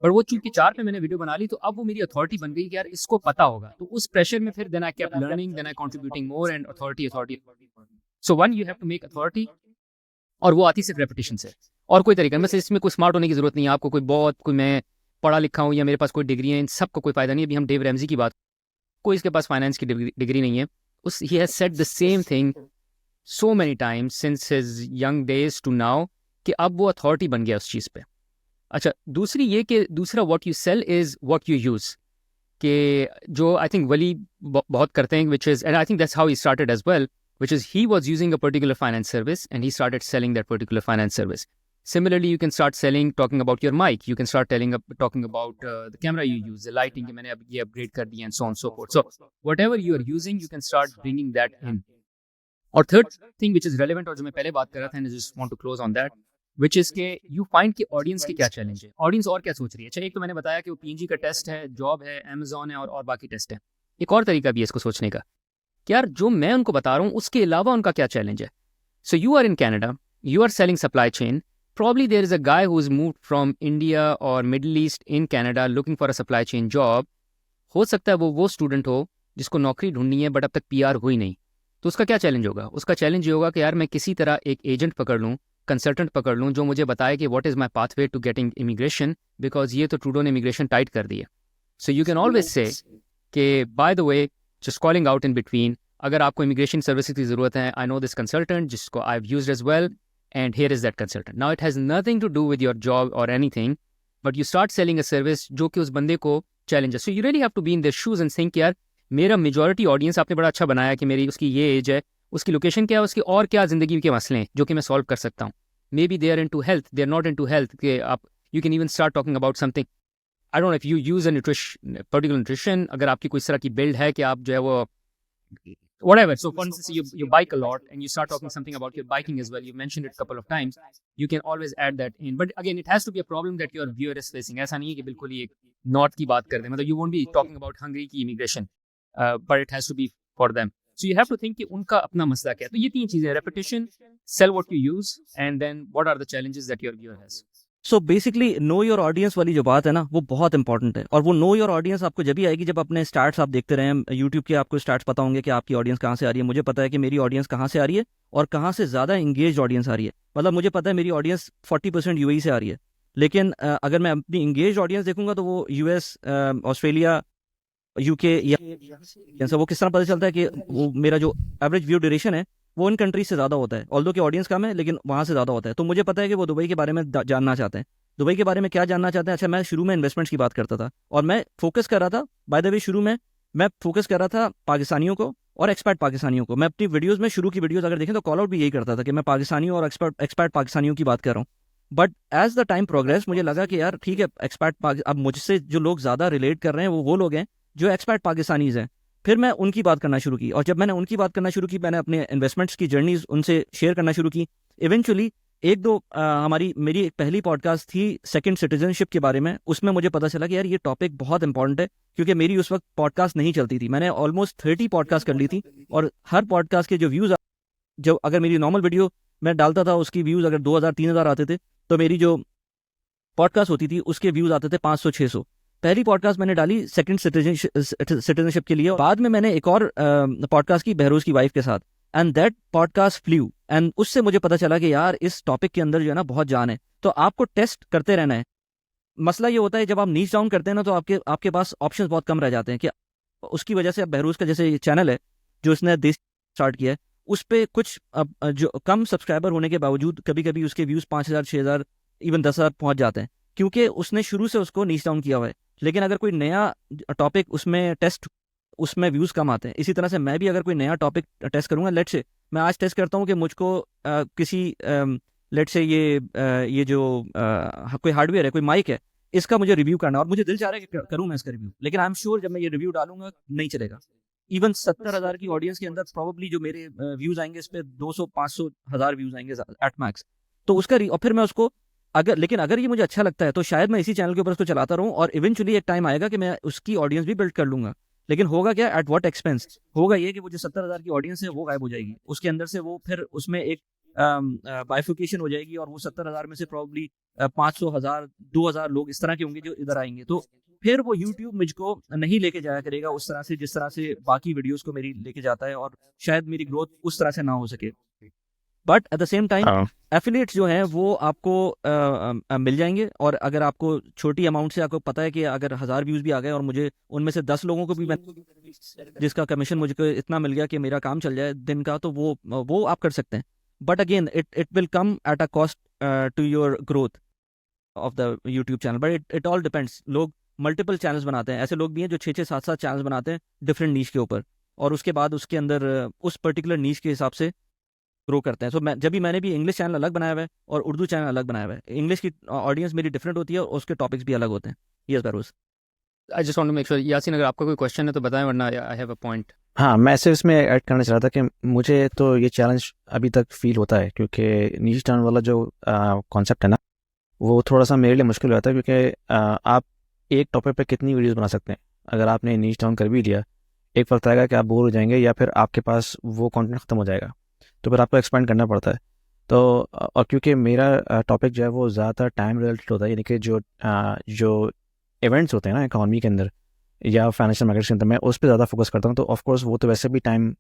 पर वो चूंकि 4 पे मैंने वीडियो बना ली तो अब वो मेरी अथॉरिटी बन गई कि यार इसको पता होगा। तो उस प्रेशर में फिर then I kept learning, then I contributing more and authority. So one, you have to make authority, और वो आती सिर्फ रेपुटेशन से, और कोई तरीका नहीं। बस इसमें कोई स्मार्ट होने की जरूरत नहीं है आपको, कोई मैं पढ़ा लिखा हूँ या मेरे पास कोई डिग्री है, इन सबका कोई फायदा नहीं। अभी हम डेव रैमजी की बात, कोई इसके पास फाइनेंस की डिग्री नहीं है। He has said the same thing so many times since his young days to now कि अब वो अथॉरिटी बन गया उस चीज़ पे। अच्छा, दूसरी ये कि दूसरा what you sell is what you use, कि जो आई थिंक वली बहुत करते हैं, which is, and I think that's how he started as well, which is he was using a particular finance service and he started selling that particular finance service. Similarly, you can start selling, talking about your mic. You can start talking about the camera you use, the lighting, मैंने अब ये upgrade कर दिया and so on and so forth. So whatever you are using, you can start bringing that in. और third thing which is relevant और जो मैं पहले बात कर रहा था, and I just want to close on that, which is कि you find कि audience के क्या challenge है, audience और क्या सोच रही है। अच्छा, एक तो मैंने बताया कि वो PNG का टेस्ट है, जॉब है, Amazon है और बाकी टेस्ट है। एक और तरीका भी है इसको सोचने का कि यार जो मैं उनको बता रहा हूँ उसके अलावा उनका क्या चैलेंज है। So you are in Canada, you are selling supply chain, probably there is a guy who is moved from India or Middle East in Canada looking for a supply chain job। हो सकता है वो स्टूडेंट हो जिसको नौकरी ढूंढनी है बट अब तक PR हुई नहीं, तो उसका क्या चैलेंज होगा? उसका चैलेंज ये होगा कि यार मैं किसी तरह एक एजेंट पकड़ लूँ, कंसल्टेंट पकड़ लूँ जो मुझे बताए कि what is my pathway to getting immigration, because ये तो ट्रूडो ने इमिग्रेशन टाइट कर दी है। So you can always say कि bye the way, just calling out in between, अगर आपको इमिग्रेशन सर्विसेज की ज़रूरत है, आई नो दिस कंसल्टेंट जिसको I have used as well and here is that consultant. Now it has nothing to do with your job और anything, but you start selling a service जो कि उस बंदे को चैलेंज है। So you really have to be in their shoes and think यार मेरा मेजॉरिटी ऑडियंस आपने बड़ा अच्छा बनाया कि मेरी उसकी ये एज है, उसकी लोकेशन क्या है, उसकी और क्या ज़िंदगी के मसले हैं जो कि मैं सॉल्व कर सकता हूँ। Maybe they are into health, they are not into health, कि आप you can even start talking about something, I don't know if you use a particular nutrition, अगर आपकी कोई इस तरह की बिल्ड है कि आप जो है वो whatever. So for instance, you bike a lot and you start talking something about your biking as well. You mentioned it a couple of times. You can always add that in. But again, it has to be a problem that your viewer is facing. ऐसा नहीं है कि बिल्कुल ही एक नॉर्थ की बात कर दें, मतलब you won't be talking about Hungary की immigration, but it has to be for them. So you have to think कि उनका अपना मसला क्या है। तो ये 3 चीजें, repetition, sell what you use, and then what are the challenges that your viewer has. So basically know your audience वाली जो बात है ना, वो बहुत इंपॉर्टेंट है। और वो नो योर ऑडियंस आपको जब भी आएगी जब अपने स्टार्ट्स आप देखते रहे यूट्यूब के, आपको स्टार्ट्स पता होंगे कि आपकी ऑडियंस कहाँ से आ रही है। मुझे पता है कि मेरी ऑडियंस कहाँ से आ रही है और कहाँ से ज़्यादा इंगेज ऑडियंस आ रही है। मतलब मुझे पता है मेरी ऑडियंस 40% UAE से आ रही है, लेकिन अगर मैं अपनी इंगेज ऑडियंस देखूंगा तो वो US, ऑस्ट्रेलिया, यूके या कैंसर, वो किस तरह पता चलता है कि वो मेरा जो एवरेज व्यू ड्यूरेशन है वो इन कंट्रीज से ज़्यादा होता है, ऑल्दो कि ऑडियंस कम है लेकिन वहाँ से ज़्यादा होता है। तो मुझे पता है कि वो दुबई के बारे में जानना चाहते हैं। दुबई के बारे में क्या जानना चाहते हैं? अच्छा, मैं शुरू में इन्वेस्टमेंट्स की बात करता था और मैं फोकस कर रहा था, बाय द वे शुरू में मैं फोकस कर रहा था पाकिस्तानियों को और एक्सपर्ट पाकिस्तानियों को। मैं अपनी वीडियोज़ में, शुरू की वीडियोज़ अगर देखें तो कॉल आउट भी यही करता था कि मैं पाकिस्तानियों और एक्सपर्ट पाकिस्तानियों की बात कर रहा हूँ। But as the time progress मुझे लगा कि यार ठीक है, अब मुझसे जो लोग ज़्यादा रिलेट कर रहे हैं वो लोग हैं जो एक्सपर्ट पाकिस्तानीज़ हैं। फिर मैं उनकी बात करना शुरू की, और जब मैंने उनकी बात करना शुरू की, मैंने अपने इन्वेस्टमेंट्स की जर्नीज उनसे शेयर करना शुरू की। इवेंचुअली एक दो मेरी एक पहली पॉडकास्ट थी सेकंड सिटीजनशिप के बारे में, उसमें मुझे पता चला कि यार ये टॉपिक बहुत इंपॉर्टेंट है, क्योंकि मेरी उस वक्त पॉडकास्ट नहीं चलती थी। मैंने ऑलमोस्ट 30 पॉडकास्ट कर ली थी, और हर पॉडकास्ट के जो व्यूज़, जो अगर मेरी नॉर्मल वीडियो मैं डालता था उसकी व्यूज़ अगर 2000-3000 आते थे, तो मेरी जो पॉडकास्ट होती थी उसके व्यूज़ आते थे 500-600। पहली पॉडकास्ट मैंने डाली सेकंड सिटीजनशिप के लिए, बाद में मैंने एक और पॉडकास्ट की बहरोज की वाइफ के साथ, and that podcast flu. And उससे मुझे पता चला कि यार इस टॉपिक के अंदर जो है ना बहुत जान है, तो आपको टेस्ट करते रहना है। मसला ये होता है जब आप नीच डाउन करते हैं ना, तो आपके पास ऑप्शंस बहुत कम रह जाते हैं। कि उसकी वजह से अब बहरोज का जैसे चैनल है जो इसने देश स्टार्ट किया है, उस पर कुछ जो कम सब्सक्राइबर होने के बावजूद कभी कभी उसके व्यूज़ 5000-6000 इवन 10,000 पहुंच जाते हैं, क्योंकि उसने शुरू से उसको नीच डाउन किया हुआ है। लेकिन अगर कोई नया टॉपिक उसमें टेस्ट, उसमें व्यूज़ कम आते हैं। इसी तरह से मैं भी अगर कोई नया टॉपिक टेस्ट करूंगा, लेट से मैं आज टेस्ट करता हूँ कि मुझको किसी लेट से ये जो कोई हार्डवेयर है, कोई माइक है, इसका मुझे रिव्यू करना है, और मुझे दिल चाह रहा है कि करूँ मैं इसका रिव्यू, लेकिन आई एम श्योर जब मैं ये रिव्यू डालूंगा नहीं चलेगा। इवन 70,000 की ऑडियंस के अंदर प्रॉब्ली जो मेरे व्यूज़ आएंगे इस पर 200-500,000 व्यूज़ आएंगे एट मैक्स। तो और फिर मैं उसको लेकिन अगर ये मुझे अच्छा लगता है तो शायद मैं इसी चैनल के ऊपर उसको चलाता रहूं, और इवेंचुअली एक टाइम आएगा कि मैं उसकी ऑडियंस भी बिल्ड कर लूंगा। लेकिन होगा क्या, एट व्हाट एक्सपेंस? होगा ये कि वो जो 70,000 की ऑडियंस है वो गायब हो जाएगी, उसके अंदर से वो फिर उसमें एक बाइफिकेशन हो जाएगी, और वो 70,000 में से प्रॉब्ली 500,000 2,000 लोग इस तरह के होंगे जो इधर आएंगे। तो फिर वो यूट्यूब मुझको नहीं लेके जाया करेगा उस तरह से जिस तरह से बाकी वीडियोस को मेरी लेके जाता है, और शायद मेरी ग्रोथ उस तरह से ना हो सके। But at the same time हाँ एफिलिएट्स जो हैं वो आपको मिल जाएंगे, और अगर आपको छोटी अमाउंट से आपको पता है कि अगर 1000 व्यूज़ भी आ गए और मुझे उनमें से 10 लोगों को भी मैं जिसका कमीशन मुझे इतना मिल गया कि मेरा काम चल जाए दिन का, तो वो आप कर सकते हैं। But again it will come at a cost to your growth of the YouTube channel. But it all depends. लोग मल्टीपल चैनल्स बनाते हैं, ऐसे लोग भी हैं जो 6-6 7-7 चैनल्स बनाते हैं डिफरेंट नीश के ऊपर, और उसके बाद उसके अंदर उस पर्टिकुलर नीश के हिसाब से ग्रो करते हैं। सो मैंने भी इंग्लिश चैनल अलग बनाया हुआ है और उर्दू चैनल अलग बनाया हुआ है। इंग्लिश की ऑडियंस मेरी डिफरेंट होती है और उसके टॉपिक्स भी अलग होते हैं। Yes Behroz. I just want to make sure, Yasin अगर आपका कोई क्वेश्चन है तो बताएं, वरना आई हैव अ पॉइंट। हाँ, मैं सिर्फ इसमें ऐड करना चाह रहा था कि मुझे तो ये चैलेंज अभी तक फील होता है, क्योंकि नीच डाउन वाला जो कॉन्सेप्ट है ना, वो थोड़ा सा मेरे लिए मुश्किल हो जाता है, क्योंकि आप एक टॉपिक पे कितनी वीडियोस बना सकते हैं। अगर आपने नीच डाउन कर भी लिया, एक वक्त आएगा कि आप बोर हो जाएंगे, या फिर आपके पास वो कंटेंट ख़त्म हो जाएगा, तो फिर आपको एक्सपेंड करना पड़ता है। तो और क्योंकि मेरा टॉपिक जो है वो ज़्यादातर टाइम रिलेटेड होता है, यानी कि जो इवेंट्स होते हैं ना इकोनॉमी के अंदर या फाइनेंशियल मार्केट्स के अंदर, मैं उस पर ज़्यादा फोकस करता हूँ। तो ऑफ कोर्स वो तो वैसे भी टाइम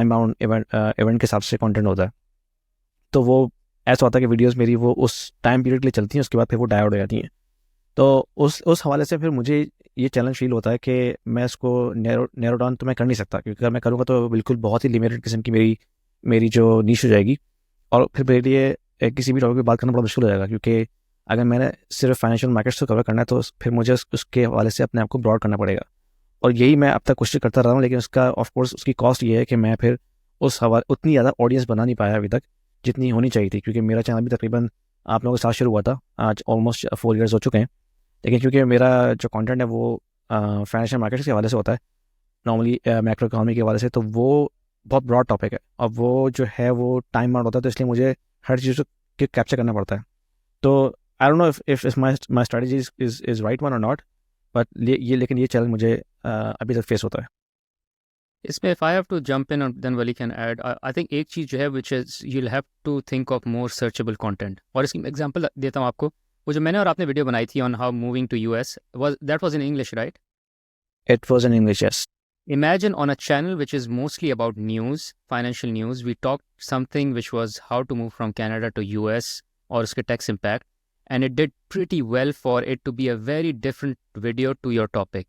बाउंड इवेंट के हिसाब से कंटेंट होता है, तो वो ऐसा होता है कि वीडियोस मेरी वो उस टाइम पीरियड के लिए चलती हैं, उसके बाद फिर वो डाउन हो जाती हैं। तो उस हवाले से फिर मुझे ये चैलेंज फील होता है कि मैं इसको नैरो डाउन तो मैं कर नहीं सकता, क्योंकि अगर मैं करूँगा तो बिल्कुल बहुत ही लिमिटेड किस्म की मेरी जो नीश हो जाएगी, और फिर मेरे लिए किसी भी टॉपिक की बात करना बड़ा मुश्किल हो जाएगा। क्योंकि अगर मैंने सिर्फ फाइनेंशियल मार्केट्स को कवर करना है तो फिर मुझे उसके हवाले से अपने आप को ब्रॉड करना पड़ेगा, और यही मैं अब तक कोशिश करता रहा हूँ। लेकिन उसका ऑफ कोर्स उसकी कॉस्ट ये है कि मैं फिर उतनी ज़्यादा ऑडियंस बना नहीं पाया अभी तक जितनी होनी चाहिए थी, क्योंकि मेरा चैनल भी तकरीबन आप लोगों के साथ शुरू हुआ था, आज ऑलमोस्ट 4 ईयर्स हो चुके हैं। लेकिन क्योंकि मेरा जो कंटेंट है वो फाइनेंशियल मार्केट्स के हवाले से होता है, नॉर्मली मैक्रो इकोनॉमी के हवाले से, तो वो बहुत ब्रॉड टॉपिक है, और वो जो है वो टाइम बाउंड होता है, तो इसलिए मुझे हर चीज़ को कैप्चर करना पड़ता है। तो I don't know if my strategy is right one और नॉट, बट लेकिन ये चैलेंज मुझे अभी तक फेस होता है। इसमें if I have to jump in and then Wali can add, I think एक चीज़ जो है which is you'll have to think of more searchable content। और इसकी एग्जांपल देता हूँ आपको। वो जो मैंने और आपने वीडियो बनाई थी on how moving to US that was in English, right? It was in English, yes. Imagine on a channel which is mostly about news, financial news, we talked something which was how to move from Canada to US और उसके tax impact, and it did pretty well for it to be a very different video to your topic.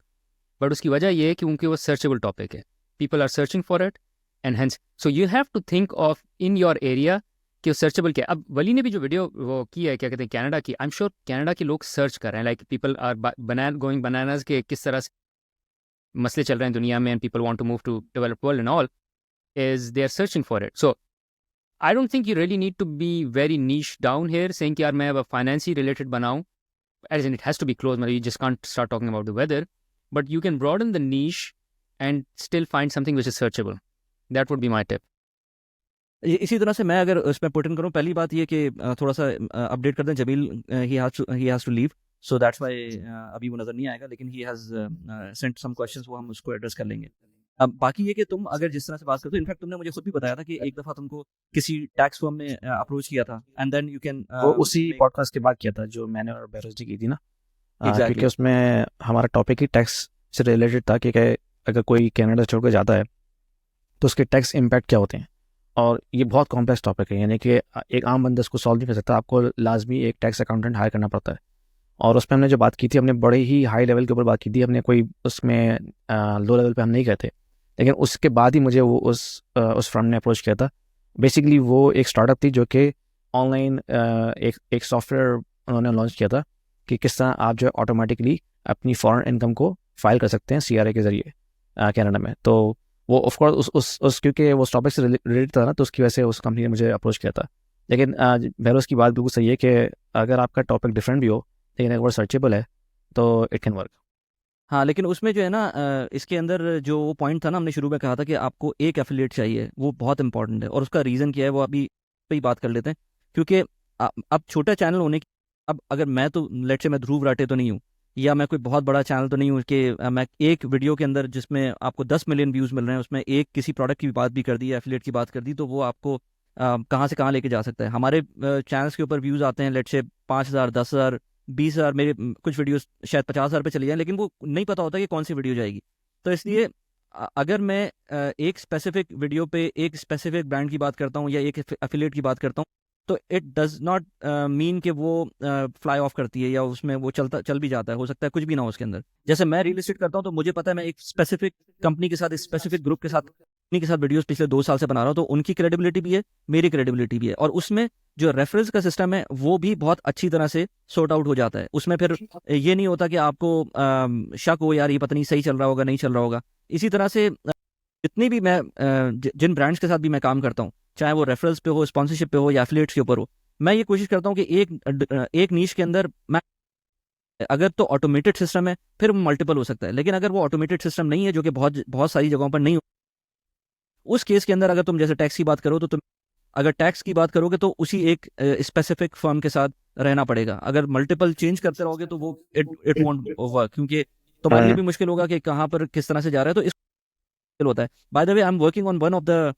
But उसकी वजह ये है कि उनके वो सर्चेबल टॉपिक है, people are searching for it, and hence so you have to think of in your area कि वो सर्चेबल क्या है। अब वली ने भी जो वीडियो वो की है, क्या कहते हैं, कनाडा की, आई एम श्योर कनाडा के लोग सर्च कर रहे हैं, like people are going bananas के किस तरह से मसले चल रहे हैं दुनिया में, and people want to move to develop world and all, is they are searching for it. So I don't think you really need to be very niche down here, saying कि यार मैं अब फाइनेंसी related बनाऊं, as in it has to be close, मतलब you just can't start talking about the weather, but you can broaden the niche and still find something which is searchable. That would be my tip. इसी तरह से मैं अगर उसमें पुट इन करूँ, पहली बात ये कि थोड़ा सा अपडेट कर दें, Jameel he has to leave, so that's why अभी वो नज़र नहीं आएगा, लेकिन he has sent some questions, वो हम उसको एड्रेस कर लेंगे। अब बाकी ये कि तुम अगर जिस तरह से बात करते हो, इनफैक्ट तुमने मुझे खुद भी बताया था कि एक दफ़ा तुमको किसी टैक्स फर्म ने अप्रोच किया था, एंड देन यू कैन वो उसी पॉडकास्ट के बाद किया था जो मैंने और बेरोज जी की थी ना। Exactly. क्योंकि उसमें हमारा टॉपिक ही टैक्स से रिलेटेड था कि अगर कोई कनाडा छोड़ कर जाता है तो उसके टैक्स इम्पैक्ट क्या होते हैं, और ये बहुत कॉम्प्लेक्स टॉपिक है, यानी कि एक आम बंदा इसको सॉल्व नहीं कर सकता, आपको लाजमी एक टैक्स अकाउंटेंट हायर करना पड़ता है। और उसमें हमने जो बात की थी, हमने बड़े ही हाई लेवल के ऊपर बात की थी, हमने कोई उसमें लो लेवल पे हम नहीं गए थे, लेकिन उसके बाद ही मुझे वो उस फर्म ने अप्रोच किया था। बेसिकली वो एक स्टार्टअप थी जो कि ऑनलाइन एक सॉफ्टवेयर उन्होंने लॉन्च किया था कि किस तरह आप जो है ऑटोमेटिकली अपनी फॉरेन इनकम को फाइल कर सकते हैं CRA के ज़रिए कनाडा में। तो वो ऑफकोर्स उस क्योंकि वो टॉपिक से रिलेटेड था ना, तो उसकी वजह से उस कंपनी ने मुझे अप्रोच किया था। लेकिन बहरोज़ की बात बिल्कुल सही है कि अगर आपका टॉपिक डिफरेंट भी हो, लेकिन अगर वो सर्चेबल है तो इट कैन वर्क। हाँ, लेकिन उसमें जो है ना, इसके अंदर जो वो पॉइंट था ना, हमने शुरू में कहा था कि आपको एक एफिलिएट चाहिए, वो बहुत इंपॉर्टेंट है, और उसका रीज़न क्या है वो अभी पे ही बात कर लेते हैं। क्योंकि अब छोटा चैनल होने की, अब अगर मैं तो लेट से मैं ध्रुव राठे तो नहीं हूँ, या मैं कोई बहुत बड़ा चैनल तो नहीं हूँ कि मैं एक वीडियो के अंदर जिसमें आपको 10 मिलियन व्यूज़ मिल रहे हैं, उसमें एक किसी प्रोडक्ट की बात भी कर दी, एफिलिएट की बात कर दी, तो वो आपको कहाँ से कहाँ लेके जा सकता है। हमारे चैनल्स के ऊपर व्यूज़ आते हैं लेट से 5,000, 10,000, 20,000, मेरे कुछ वीडियोस शायद 50,000 पे चली जाए, लेकिन वो नहीं पता होता कि कौन सी वीडियो जाएगी। तो इसलिए अगर मैं एक स्पेसिफिक वीडियो पे एक स्पेसिफिक ब्रांड की बात करता हूँ या एक एफिलिएट की बात करता हूँ, तो इट डज नॉट मीन कि वो फ्लाई ऑफ करती है या उसमें वो चल भी जाता है, हो सकता है कुछ भी ना हो उसके अंदर। जैसे मैं रियल एस्टेट करता हूँ, तो मुझे पता है मैं एक स्पेसिफिक कंपनी के साथ, स्पेसिफिक ग्रुप के साथ वीडियोस पिछले 2 साल से बना रहा हूँ, तो उनकी क्रेडिबिलिटी भी है, मेरी क्रेडिबिलिटी भी है, और उसमें जो रेफरेंस का सिस्टम है वो भी बहुत अच्छी तरह से सॉर्ट आउट हो जाता है। उसमें फिर ये नहीं होता कि आपको शक हो यार ये पता नहीं सही चल रहा होगा, नहीं चल रहा होगा। इसी तरह से जितनी भी मैं जिन ब्रांड्स के साथ भी मैं काम करता हूँ, चाहे वो रेफरल्स पे हो, स्पॉन्सरशिप पे हो या एफिलिएट्स के ऊपर हो, मैं ये कोशिश करता हूँ कि एक नीश के अंदर मैं, अगर तो ऑटोमेटेड सिस्टम है फिर मल्टीपल हो सकता है, लेकिन अगर वो ऑटोमेटेड सिस्टम नहीं है, जो कि बहुत बहुत सारी जगहों पर नहीं हो, उस केस के अंदर अगर तुम जैसे टैक्स की बात करो, तो तुम अगर टैक्स की बात करोगे तो उसी एक स्पेसिफिक फर्म के साथ रहना पड़ेगा। अगर मल्टीपल चेंज करते रहोगे तो वो इट वोंट वर्क, क्योंकि तुम्हारे लिए भी मुश्किल होगा कि कहाँ पर किस तरह से जा रहा है, तो इस होता है। By the way, I am working on one of the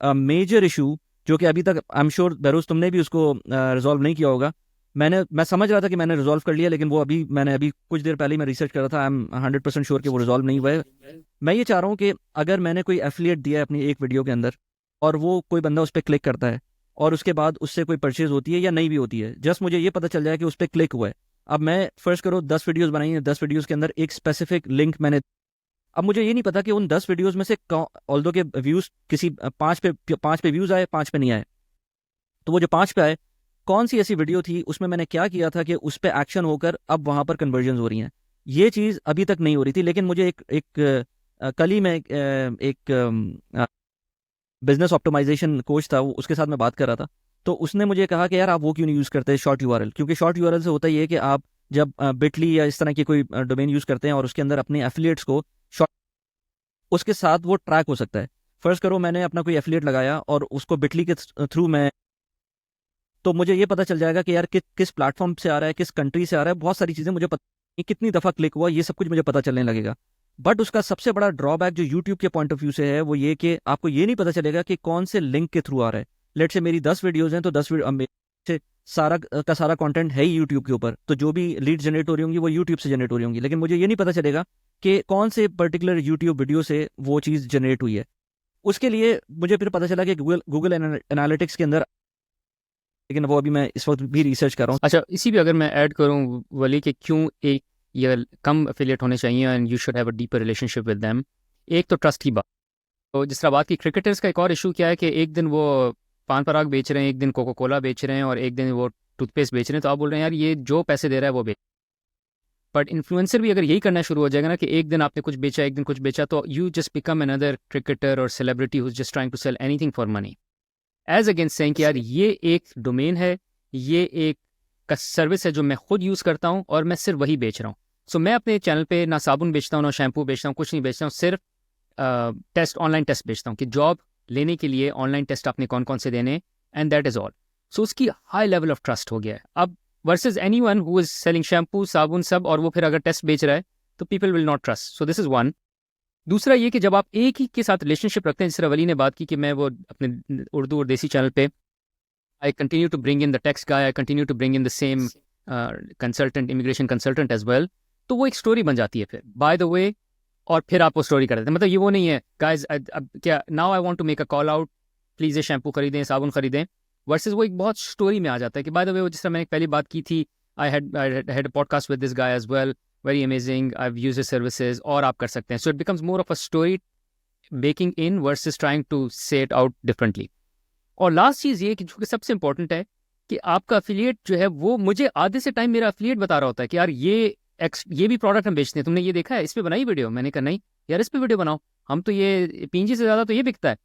major issue, जो कि अभी तक आई एम श्योर बेरोज तुमने भी उसको रिजॉल्व नहीं किया होगा। मैं समझ रहा था कि मैंने रिजॉल्व कर लिया, लेकिन वो मैंने अभी कुछ देर पहले ही मैं रिसर्च कर रहा था, आई एम 100% श्योर कि वो रिजॉल्व नहीं हुआ है। मैं ये चाह रहा हूँ कि अगर मैंने कोई एफिलिएट दिया है अपनी एक वीडियो के अंदर, और वो कोई बंदा उस पर क्लिक करता है, और उसके बाद उससे कोई परचेज होती है या नहीं भी होती है, जस्ट मुझे ये पता चल जाए कि उस पर क्लिक हुआ है। अब मैं फर्स्ट करो 10 वीडियोस बनाई हैं, 10 वीडियोस के अंदर एक स्पेसिफिक लिंक मैंने, अब मुझे ये नहीं पता कि उन 10 वीडियोस में से ऑल्दो के व्यूज़ किसी 5 पे व्यूज़ आए, 5 पे नहीं आए, तो वो जो 5 पे आए, कौन सी ऐसी वीडियो थी, उसमें मैंने क्या किया था कि उस पर एक्शन होकर अब वहाँ पर कन्वर्जन हो रही हैं। ये चीज़ अभी तक नहीं हो रही थी, लेकिन मुझे कल ही मैं एक बिजनेस ऑप्टिमाइजेशन कोच था, उसके साथ मैं बात कर रहा था, तो उसने मुझे कहा कि यार आप वो क्यों नहीं यूज़ करते शॉर्ट URL, क्योंकि शॉर्ट URL से होता ही है कि आप जब बिटली या इस तरह की कोई डोमेन यूज़ करते हैं और उसके अंदर अपने एफिलिएट्स को शॉर्ट, उसके साथ वो ट्रैक हो सकता है। फर्स्ट करो मैंने अपना कोई एफिलिएट लगाया और उसको बिटली के थ्रू मैं, तो मुझे ये पता चल जाएगा कि यार किस प्लेटफॉर्म से आ रहा है, किस कंट्री से आ रहा है, बहुत सारी चीज़ें मुझे पता, कितनी दफ़ा क्लिक हुआ, ये सब कुछ मुझे पता चलने लगेगा। बट उसका सबसे बड़ा ड्रॉबैक जो यूट्यूब के पॉइंट ऑफ व्यू से है, वो ये कि आपको ये नहीं पता चलेगा कि कौन से लिंक के थ्रू आ रहा है। लेट से मेरी 10 वीडियोज़ हैं, तो 10 से सारा का सारा कंटेंट है ही यूट्यूब के ऊपर, तो जो भी लीड जनरेट हो रही होंगी वो यूट्यूब से जनरेट हो रही होंगी, लेकिन मुझे ये नहीं पता चलेगा कि कौन से पर्टिकुलर यूट्यूब वीडियो से वो चीज़ जनरेट हुई है। उसके लिए मुझे फिर पता चला कि गूगल एनालिटिक्स के अंदर, लेकिन वो अभी मैं इस वक्त भी रिसर्च कर रहा हूँ। अच्छा, इसी भी अगर मैं ऐड करूँ वली, कि क्यों एक ये कम एफिलिएट होने चाहिए and you should have a deeper relationship with them. एक तो ट्रस्ट की बात। तो जिस तरह बात की क्रिकेटर्स का एक और इशू क्या है कि एक दिन वो पान पराग बेच रहे हैं, एक दिन कोको कोला बेच रहे हैं और एक दिन वो टूथपेस्ट बेच रहे हैं, तो आप बोल रहे हैं यार ये जो पैसे दे रहा है वो बेच। बट इन्फ्लुएंसर भी अगर यही करना शुरू हो जाएगा ना कि एक दिन आपने कुछ बेचा एक दिन कुछ बेचा, तो you just become another cricketer और celebrity who is just trying to sell anything for money, as against saying कि यार ये एक डोमेन है, ये एक सर्विस है जो मैं खुद यूज़ करता हूँ और मैं सिर्फ वही बेच रहा हूँ। सो मैं अपने चैनल पे ना साबुन बेचता हूँ ना शैम्पू बेचता हूँ, कुछ नहीं बेचता हूँ, सिर्फ टेस्ट ऑनलाइन टेस्ट बेचता हूँ कि जॉब लेने के लिए ऑनलाइन टेस्ट आपने कौन कौन से देने, एंड दैट इज़ ऑल। सो उसकी हाई लेवल ऑफ ट्रस्ट हो गया है अब versus any one who is selling shampoo साबुन सब, और वो फिर अगर टेस्ट बेच रहा है तो people will not trust. So this is one. दूसरा ये कि जब आप एक ही के साथ रिलेशनशिप रखते हैं, जिस तरह वली ने बात की कि मैं वो अपने उर्दू और देसी चैनल पे I continue to bring in the text guy, I continue to bring in the same consultant, immigration consultant as well, तो वो एक स्टोरी बन जाती है फिर बाय द वे, और फिर आप वो स्टोरी कर देते हैं। मतलब ये वो नहीं है गाइज अब क्या now I want to make a call out, please ये शैम्पू खरीदें साबुन खरीदें, वर्सेस वो एक बहुत स्टोरी में आ जाता है कि बाय द वे वो जिस तरह मैंने पहली बात की थी, I had a podcast with this guy as well, very amazing, I have used his services, और आप कर सकते हैं। So it becomes more of a story baking in versus trying to say it out differently. और लास्ट चीज़ ये कि जो कि सबसे इंपॉर्टेंट है कि आपका अफिलिएट जो है वो मुझे आधे से टाइम मेरा अफिलिएट बता रहा होता है कि यार ये भी प्रोडक्ट हम बेचते हैं, तुमने ये देखा है, इस पे बनाई वीडियो। मैंने कहा नहीं यार इस पे वीडियो बनाओ, हम तो ये पीएनजी से ज़्यादा तो ये बिकता है।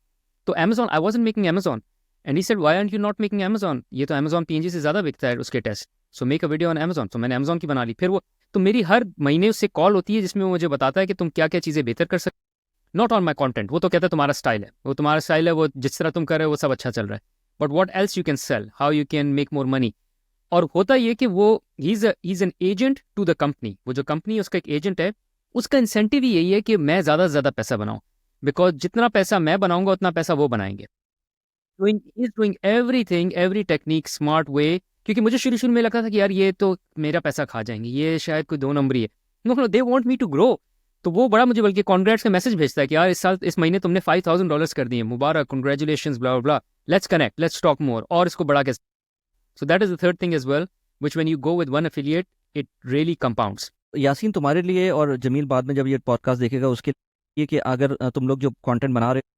तो Amazon, I wasn't making Amazon and he said why aren't you not making Amazon, ये तो अमेजॉन पीएनजी से ज़्यादा बिकता है उसके test, so make a video on Amazon. तो मैंने अमेजॉन की बना ली। फिर वो तो मेरी हर महीने उससे कॉल होती है जिसमें वो मुझे बताता है कि तुम क्या क्या चीज़ें बेहतर कर सकते, नॉट ऑन माई कॉन्टेंट। वो तो कहता है तुम्हारा स्टाइल है, वो तुम्हारा स्टाइल है, वो जिस तरह तुम कर रहे हो वो सब अच्छा चल रहा है, but what else you can sell, how you can make more money. और होता ये कि वो he is an agent to the company, वो जो कंपनी है उसका एक एजेंट है, उसका इंसेंटिव ही यही है कि मैं ज़्यादा से ज़्यादा पैसा बनाऊं, बिकॉज जितना पैसा मैं बनाऊंगा उतना पैसा वो बनाएंगे। Doing everything, every technique smart way, क्योंकि मुझे शुरू शुरू में लगता था कि यार ये तो मेरा पैसा खा जाएंगे, ये शायद कोई दो नंबरी है। No, they want me to grow. तो वो बड़ा मुझे बल्कि कॉन्ग्रेट्स का मैसेज भेजता है कि यार इस महीने तुमने $5,000 कर दिए, मुबारक, congratulations, blah blah, let's connect, let's talk more, और इसको बढ़ा के। So that is the third thing as well, which when you go with one affiliate it really compounds. Yasin, तुम्हारे लिए और जमील बाद में जब ये पॉडकास्ट देखेगा उसके लिए कि अगर तुम लोग जो कंटेंट बना रहे हो,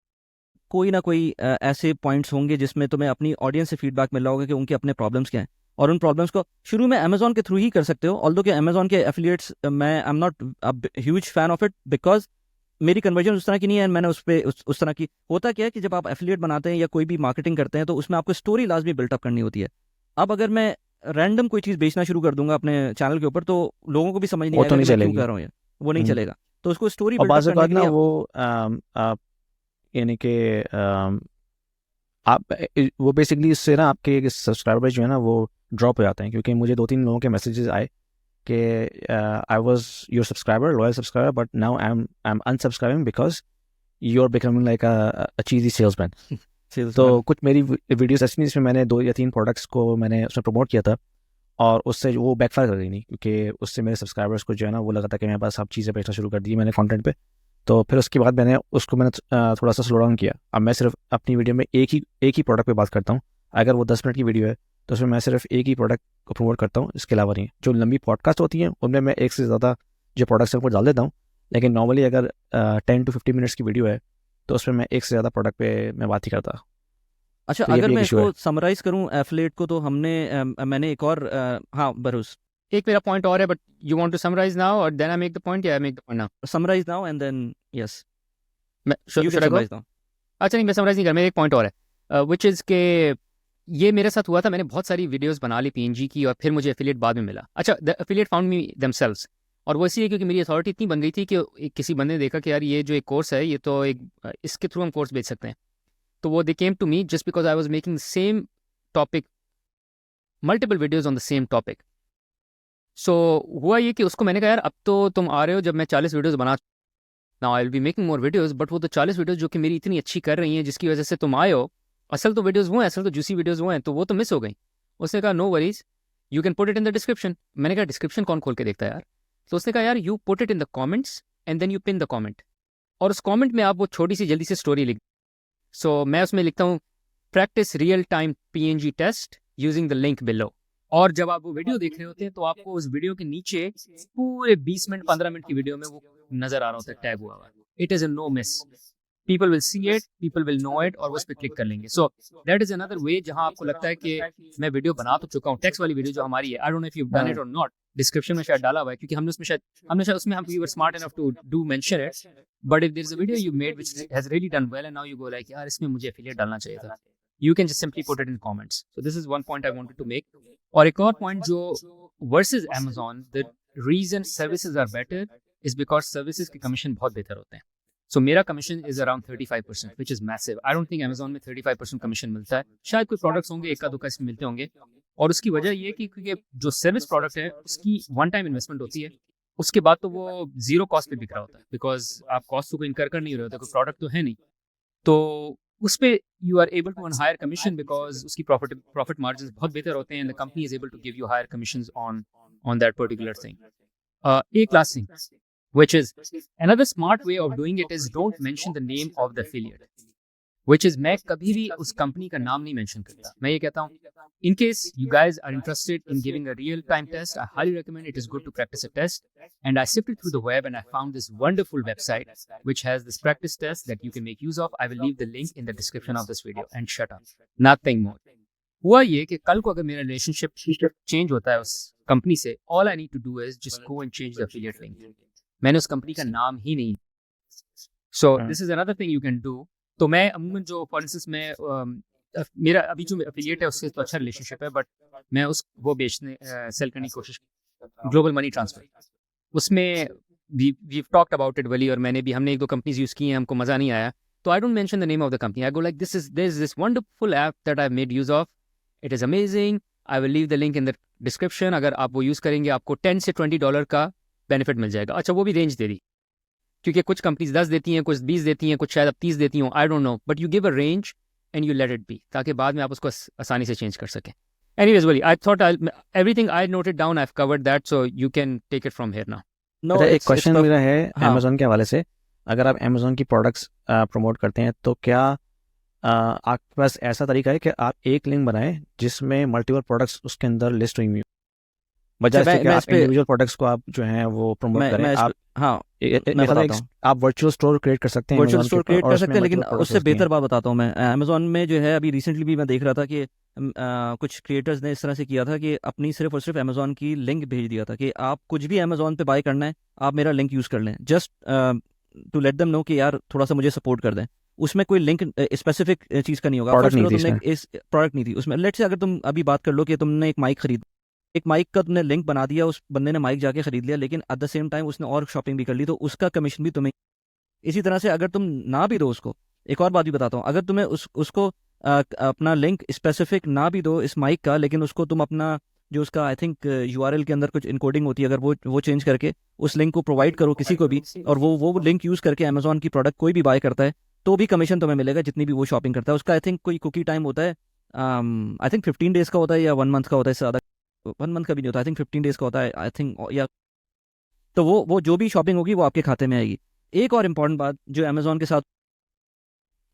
कोई ना कोई ऐसे पॉइंट्स होंगे जिसमें तुम्हें अपनी ऑडियंस से फीडबैक मिल रहा होगा कि उनके अपने प्रॉब्लम्स क्या हैं, और उन प्रॉब्लम्स को शुरू में अमेजोन के थ्रू ही कर सकते हो। ऑल्दो कि अमेजोन के एफिलिएट्स मैं I am not huge fan of it, because मेरी कन्वर्जन उस तरह की नहीं है। मैंने उस पर उस तरह की, होता क्या है कि जब आप एफिलिएट बनाते हैं या कोई भी मार्केटिंग करते हैं तो उसमें आपको स्टोरी लाजमी बिल्टअप करनी होती है। अब अगर मैं रैंडम कोई चीज़ बेचना शुरू कर दूंगा अपने चैनल के ऊपर तो लोगों को भी समझ नहीं वो आएगा तो कि नहीं मैं क्यों चलेगी। कर रहा हूँ, वो नहीं चलेगा। तो उसको स्टोरी और बाज़ बिल्टअप करने बात के ना लिए वो यानी कि आप वो बेसिकली इससे ना आपके सब्सक्राइबर जो है ना वो ड्रॉप हो जाते हैं, क्योंकि मुझे 2-3 लोगों के मैसेजेस आए कि I was your subscriber, loyal subscriber, but now I am unsubscribing because you are becoming like a cheesy salesman. तो कुछ मेरी वीडियोस ऐसी नहीं जिसमें मैंने 2 या 3 प्रोडक्ट्स को मैंने उसमें प्रमोट किया था और उससे वो बैकफायर कर गई नहीं, क्योंकि उससे मेरे सब्सक्राइबर्स को जो है ना वो लगा था कि मेरे पास सब चीज़ें बेचना शुरू कर दी मैंने कंटेंट पे। तो फिर उसके बाद मैंने थोड़ा सा स्लो डाउन किया। अब मैं सिर्फ अपनी वीडियो में एक ही प्रोडक्ट पे बात करता हूँ। अगर वो 10 मिनट की वीडियो है तो उसमें मैं सिर्फ एक ही प्रोडक्ट को प्रमोट करता हूँ, इसके अलावा नहीं। जो लंबी पॉडकास्ट होती हैं उनमें मैं एक से ज़्यादा जो प्रोडक्ट्स हैं उनको डाल देता हूँ, लेकिन नॉर्मली अगर 10 to 15 मिनट्स की वीडियो है तो उसमें मैं एक से ज़्यादा प्रोडक्ट पे मैं बात ही करता। अच्छा, तो ये अगर भी एक मैं इशू है। इसको समराइज करूं एफिलिएट को, तो मैंने एक और हाँ बरूस, एक मेरा पॉइंट और है, but you want to summarize now और then I make the point, या I make the point now? Summarize now and then yes मैं you can should I go? Summarize now. अच्छा नहीं, मैं समराइज नहीं कर, मेरा एक पॉइंट और है, विच इज़ के ये मेरे साथ हुआ था। मैंने बहुत सारी वीडियोस बना ली पीएनजी की और फिर मुझे एफिलिएट बाद में मिला। अच्छा, the affiliate found me themselves, और वो इसलिए क्योंकि मेरी अथॉरिटी इतनी बन गई थी कि किसी बंदे ने देखा कि यार ये जो एक कोर्स है ये तो एक इसके थ्रू हम कोर्स बेच सकते हैं। तो वो they came to me just because I was making same topic, multiple videos on the same topic. So हुआ ये कि उसको मैंने कहा यार अब तो तुम आ रहे हो जब मैं 40 वीडियोस बना, now I will be making more videos, but वो तो 40 वीडियोस जो कि मेरी इतनी अच्छी कर रही हैं जिसकी वजह से तुम आए हो, असल तो वीडियोस वो हैं, असल तो जूसी वीडियोस वो हैं, तो वो तो मिस हो गई। उसने कहा no worries, you can put it in the description. मैंने कहा डिस्क्रिप्शन कौन खोल के देखता है यार? तो उसने कहा यार you put it in the comments and then you pin the comment, और उस कॉमेंट में आप वो छोटी सी जल्दी से स्टोरी लिख। सो मैं उसमें लिखता हूँ practice real time PNG test using the link below, और जब आप वो वीडियो देख रहे होते हैं तो आपको उस वीडियो के नीचे पूरे 20 मिनट 15 मिनट की वीडियो में वो नजर आ रहा होता है टैग हुआ हुआ। It is a no miss, people will see it, people will know it और वो उस पर क्लिक कर लेंगे। So that is another way जहां आपको लगता है कि मैं वीडियो बना तो चुका हूँ, टेक्स्ट वाली वीडियो जो हमारी है, आई don't know if you done it और नॉट, डिस्क्रिप्शन में शायद डाला हुआ है क्योंकि हमने शायद उसमें हम we were smart enough to do mention it, but if there is a video you made which has really done well and now you go like यार इसमें मुझे एफिलिएट डालना चाहिए था, you can just simply put it in comments. So this is one point I wanted to make. और एक और point जो versus Amazon, the reason services are better is because services के commission बहुत बेहतर होते हैं. So मेरा commission is around 35%, which is massive. I don't think Amazon में 35% commission मिलता है. शायद कोई products होंगे एक का दो का इसमें मिलते होंगे. और उसकी वजह ये कि क्योंकि जो service product है उसकी one time investment होती है. उसके बाद तो वो zero cost पे बिक रहा होता है because आप cost को incur कर नहीं रहे होते, कोई product तो है नहीं. तो उस पे you are able to earn higher commission because उसकी प्रॉफिट मार्जिन बहुत बेहतर होते हैं and the company is able to give you higher commissions on that particular thing. एक last thing which is another smart way of doing it is don't mention the name of the affiliate, which is मैं कभी भी उस कंपनी का नाम नहीं मेंशन करता. मैं ये कहता हूँ in case you guys are interested in giving a real time test, I highly recommend it is good to practice a test. And I sifted through the web and I found this wonderful website which has this practice test that you can make use of. I will leave the link in the description of this video. And shut up, nothing more. हुआ ये कि कल को अगर मेरा रिलेशनशिप चेंज होता है उस कंपनी से, all I need to do is just go and change the affiliate link. मैंने उस कंपनी का नाम ही नहीं. So this is another thing you can do. तो मैं अमूमन जो फॉर इंस्टेंस मैं मेरा अभी जो एफिलिएट है उससे तो अच्छा रिलेशनशिप है, बट मैं वो बेचने सेल करने की कोशिश, ग्लोबल मनी ट्रांसफर, उसमें वी टॉक्ड अबाउट इट वली, और हमने एक दो कंपनीज यूज़ की हैं, हमको मज़ा नहीं आया, तो I don't mention the name of the company. I go like there is this wonderful app that I made use of, it is amazing, I will leave the link in the description. अगर आप वो यूज़ करेंगे आपको $10 से $20 का बेनिफिट मिल जाएगा. अच्छा वो भी रेंज दे दी, क्योंकि कुछ कंपनीज 10 देती हैं, कुछ 20 देती हैं, कुछ शायद अब 30 देती हूँ, आई don't no, but you give a range and you let it be, ताकि बाद में आप उसको आसानी से चेंज कर सकें. एनीवेज वली, I thought everything I noted down, I have covered that, so you can take it from here now. No, अच्छा, एक it's क्वेश्चन tough. मेरा है हाँ. अमेजोन के हवाले से. अगर आप अमेजोन की प्रोडक्ट्स प्रमोट करते हैं तो क्या आपके पास ऐसा तरीका है कि आप एक लिंक बनाएं जिसमें मल्टीपल प्रोडक्ट्स उसके अंदर लिस्ट हुई हुई हो, बजाय अच्छा, इसके कि मैं आप इस पे इंडिविजुअल प्रोडक्ट्स को आप जो हैं वो प्रमोट मैं करें. मैं इस आप पे हाँ मेरा मैं मतलब बताता हूँ. आप वर्चुअल स्टोर क्रिएट कर सकते हैं वर्चुअल अमेजोन के स्टोर ऊपर क्रिएट और कर उसमें सकते हैं, लेकिन मल्टीपल प्रोडक्ट्स उससे लिस्ट किए बेहतर बात बताता हूँ मैं. अमेजोन में जो है अभी रिसेंटली भी मैं देख रहा था कि कुछ क्रिएटर्स ने इस तरह से किया था कि अपनी सिर्फ और सिर्फ अमेजोन की लिंक भेज दिया था कि आप कुछ भी अमेजोन पे बाय करना है आप मेरा लिंक यूज़ कर लें, just to let them know कि यार थोड़ा सा मुझे सपोर्ट कर दें. उसमें कोई लिंक स्पेसिफिक चीज़ का नहीं होगा. प्रोडक्ट फर्स्ट नहीं करो थी तुमने इसमें. इस प्रोडक्ट नहीं थी उसमें. लेट से अगर तुम अभी बात कर लो कि तुमने एक माइक खरीद, एक माइक का तुमने लिंक बना दिया, उस बंदे ने माइक जाके खरीद लिया, लेकिन एट द सेम टाइम उसने और शॉपिंग भी कर ली, तो उसका कमीशन भी तुम्हें. इसी तरह से अगर तुम ना भी दो उसको, एक और बात भी बताता हूँ, अगर तुम्हें उसको अपना लिंक स्पेसिफिक ना भी दो इस माइक का, लेकिन उसको तुम अपना जो उसका आई थिंक URL के अंदर कुछ इनकोडिंग होती है, अगर वो चेंज करके उस लिंक को प्रोवाइड करो किसी को भी, और वो लिंक यूज़ करके अमेजोन की प्रोडक्ट कोई भी बाय करता है, तो भी कमीशन तुम्हें मिलेगा जितनी भी वो शॉपिंग करता है. उसका आई थिंक कोई कुकी टाइम होता है, आई थिंक 15 डेज़ का होता है या 1 मंथ का होता है, इससे ज़्यादा 1 मंथ का भी नहीं होता, आई थिंक 15 डेज़ का होता है आई थिंक, या तो वो जो भी शॉपिंग होगी वो आपके खाते में आएगी. एक और इम्पॉर्टेंट बात जो अमेजोन के साथ,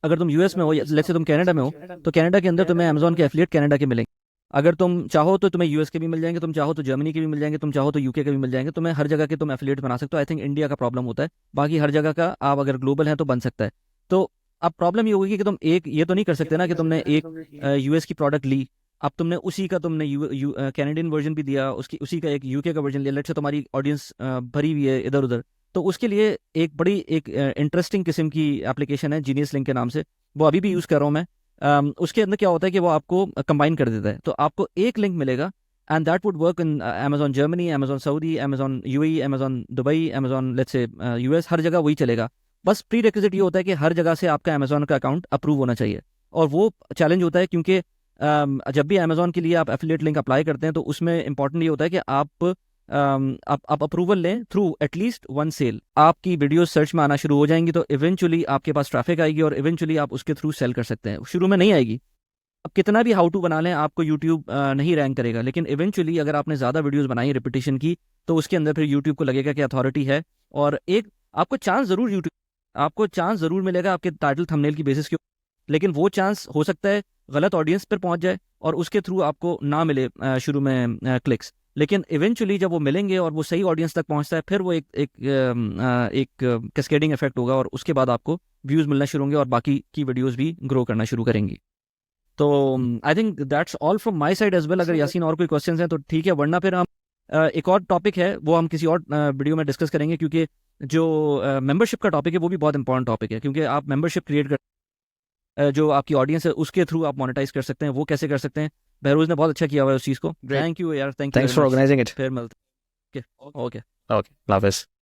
अगर तुम US में हो या लेट्स से तुम कनाडा में हो, तो कनाडा के अंदर तुम्हें अमेजोन के एफिलिएट कनाडा के मिलेंगे. अगर तुम चाहो तो तुम्हें US के भी मिल जाएंगे, तुम चाहो तो जर्मनी के भी मिल जाएंगे, तुम चाहो तो UK के भी मिल जाएंगे. तुम्हें हर जगह के तुम एफिलिएट बना सकते हो. आई थिंक इंडिया का प्रॉब्लम होता है, बाकी हर जगह का आप अगर ग्लोबल हैं तो बन सकता है. तो अब प्रॉब्लम ये होगी कि तुम एक ये तो नहीं कर सकते ना कि तुमने एक US की प्रोडक्ट ली, अब तुमने उसी का तुमने कैनेडियन वर्जन भी दिया, उसी का एक UK का वर्जन लिया. लेट्स से तुम्हारी ऑडियंस भरी हुई है इधर उधर, तो उसके लिए एक बड़ी इंटरेस्टिंग किस्म की एप्लीकेशन है जीनियस लिंक के नाम से, वो अभी भी यूज़ कर रहा हूँ मैं. उसके अंदर क्या होता है कि वो आपको कंबाइन कर देता है, तो आपको एक लिंक मिलेगा and that would work in Amazon Germany, Amazon Saudi, Amazon UAE, Amazon Dubai, Amazon let's say US, हर जगह वही चलेगा. बस प्री रिक्विजिट ये होता है कि हर जगह से आपका अमेजोन का अकाउंट अप्रूव होना चाहिए, और वो चैलेंज होता है क्योंकि जब भी अमेजोन के लिए आप एफिलिएट लिंक अप्लाई करते हैं तो उसमें इंपॉर्टेंट ये होता है कि आप अप्रूवल लें थ्रू एटलीस्ट 1 सेल. आपकी वीडियो सर्च में आना शुरू हो जाएंगी तो इवेंचुअली आपके पास ट्रैफिक आएगी और इवेंचुअली आप उसके थ्रू सेल कर सकते हैं. शुरू में नहीं आएगी, अब कितना भी हाउ टू बना लें आपको यूट्यूब नहीं रैंक करेगा, लेकिन इवेंचुअली अगर आपने ज़्यादा वीडियोस बनाई रिपीटिशन की तो उसके अंदर फिर यूट्यूब को लगेगा कि अथॉरिटी है, और एक आपको चांस ज़रूर मिलेगा आपके टाइटल थंबनेल की बेसिस के, लेकिन वो चांस हो सकता है गलत ऑडियंस पर पहुंच जाए और उसके थ्रू आपको ना मिले शुरू में क्लिक्स, लेकिन इवेंचुअली जब वो मिलेंगे और वो सही ऑडियंस तक पहुंचता है, फिर वो एक कैस्केडिंग इफेक्ट होगा और उसके बाद आपको व्यूज़ मिलना शुरू होंगे और बाकी की वीडियोस भी ग्रो करना शुरू करेंगी। तो I think that's all from my side as well. अगर यासीन और कोई क्वेश्चंस हैं तो ठीक है, वरना फिर हम एक और टॉपिक है वो हम किसी और वीडियो में डिस्कस करेंगे, क्योंकि जो मेंबरशिप का टॉपिक है वो भी बहुत इंपॉर्टेंट टॉपिक है, क्योंकि आप मेंबरशिप क्रिएट कर जो आपकी ऑडियंस है उसके थ्रू आप मोनेटाइज कर सकते हैं, वो कैसे कर सकते हैं। बहरोज ने बहुत अच्छा किया हुआ है उस चीज़ को। Great. थैंक यू यार, thank you thanks for organising it. फिर मिलते। ओके। ओके, अल्लाह हाफिज़।